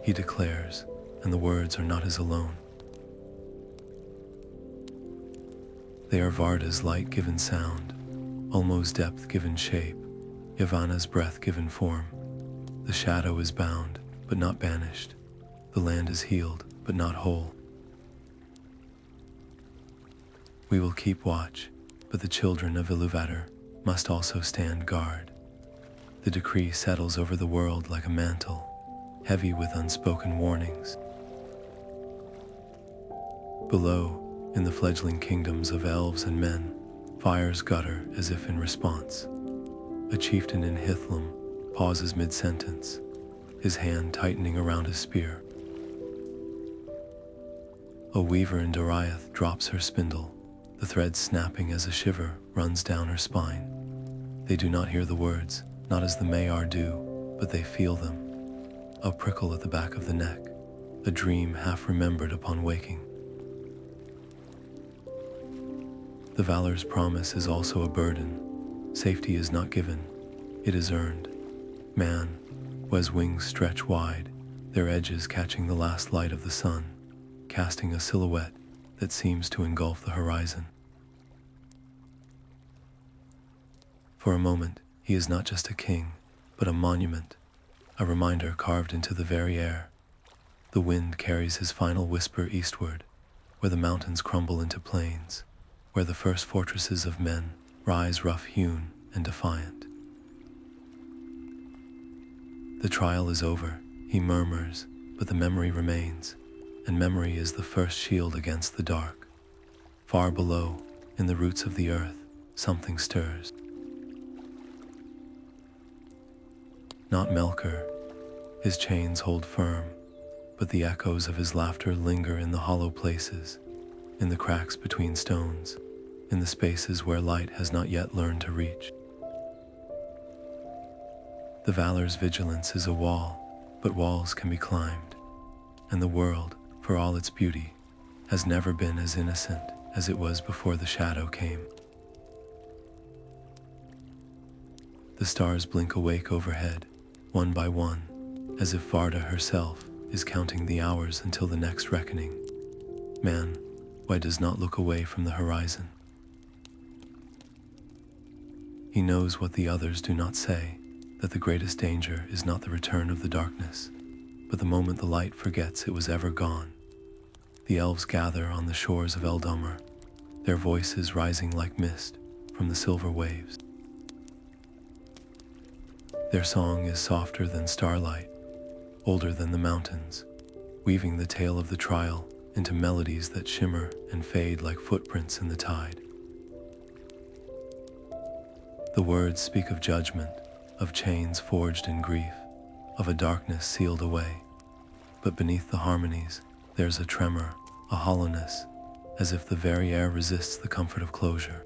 he declares, and the words are not his alone. They are Varda's light given sound, Ulmo's depth given shape, Yavanna's breath given form. The shadow is bound, but not banished. The land is healed, but not whole. We will keep watch, but the children of Iluvatar must also stand guard. The decree settles over the world like a mantle, heavy with unspoken warnings. Below, in the fledgling kingdoms of elves and men, fires gutter as if in response. A chieftain in Hithlum pauses mid-sentence, his hand tightening around his spear. A weaver in Doriath drops her spindle, the thread snapping as a shiver runs down her spine. They do not hear the words, not as the Maiar do, but they feel them. A prickle at the back of the neck, a dream half remembered upon waking. The Valor's promise is also a burden. Safety is not given, it is earned. Manwë's wings stretch wide, their edges catching the last light of the sun, casting a silhouette that seems to engulf the horizon. For a moment, he is not just a king, but a monument, a reminder carved into the very air. The wind carries his final whisper eastward, where the mountains crumble into plains, where the first fortresses of men rise rough-hewn and defiant. The trial is over, he murmurs, but the memory remains, and memory is the first shield against the dark. Far below, in the roots of the earth, something stirs. Not Melker, his chains hold firm, but the echoes of his laughter linger in the hollow places, in the cracks between stones, in the spaces where light has not yet learned to reach. The Valor's vigilance is a wall, but walls can be climbed, and the world, for all its beauty, has never been as innocent as it was before the shadow came. The stars blink awake overhead, one by one, as if Varda herself is counting the hours until the next reckoning. Manwë does not look away from the horizon. He knows what the others do not say, that the greatest danger is not the return of the darkness, but the moment the light forgets it was ever gone. The elves gather on the shores of Eldamar, their voices rising like mist from the silver waves. Their song is softer than starlight, older than the mountains, weaving the tale of the trial into melodies that shimmer and fade like footprints in the tide. The words speak of judgment, of chains forged in grief, of a darkness sealed away. But beneath the harmonies, there's a tremor, a hollowness, as if the very air resists the comfort of closure.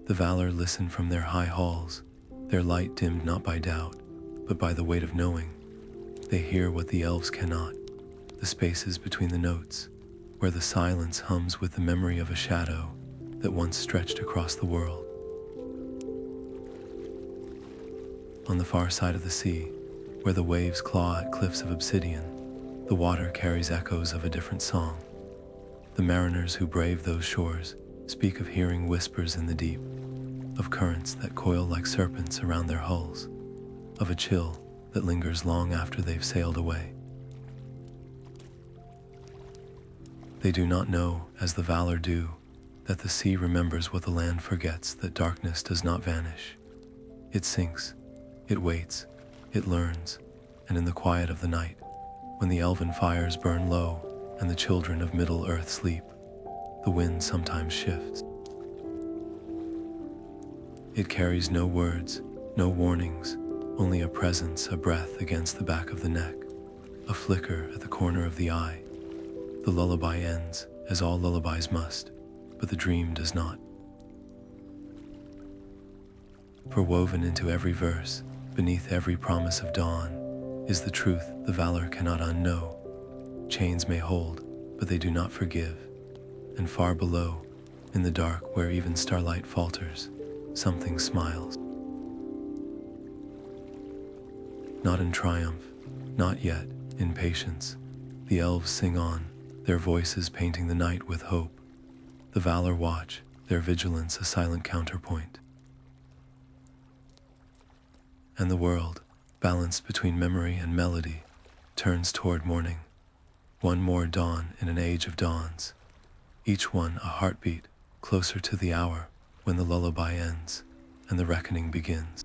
The Valor listen from their high halls, their light dimmed not by doubt, but by the weight of knowing. They hear what the elves cannot, the spaces between the notes, where the silence hums with the memory of a shadow that once stretched across the world. On the far side of the sea, where the waves claw at cliffs of obsidian, the water carries echoes of a different song. The mariners who brave those shores speak of hearing whispers in the deep, of currents that coil like serpents around their hulls, of a chill that lingers long after they've sailed away. They do not know, as the Valor do, that the sea remembers what the land forgets, that darkness does not vanish. It sinks, it waits, it learns, and in the quiet of the night, when the elven fires burn low and the children of Middle-earth sleep, the wind sometimes shifts. It carries no words, no warnings, only a presence, a breath against the back of the neck, a flicker at the corner of the eye. The lullaby ends, as all lullabies must, but the dream does not. For woven into every verse, beneath every promise of dawn, is the truth the Valor cannot unknow. Chains may hold, but they do not forgive. And far below, in the dark where even starlight falters, something smiles. Not in triumph, not yet, in patience, the elves sing on, their voices painting the night with hope. The Valor watch, their vigilance a silent counterpoint. And the world, balanced between memory and melody, turns toward morning. One more dawn in an age of dawns, each one a heartbeat closer to the hour when the lullaby ends and the reckoning begins.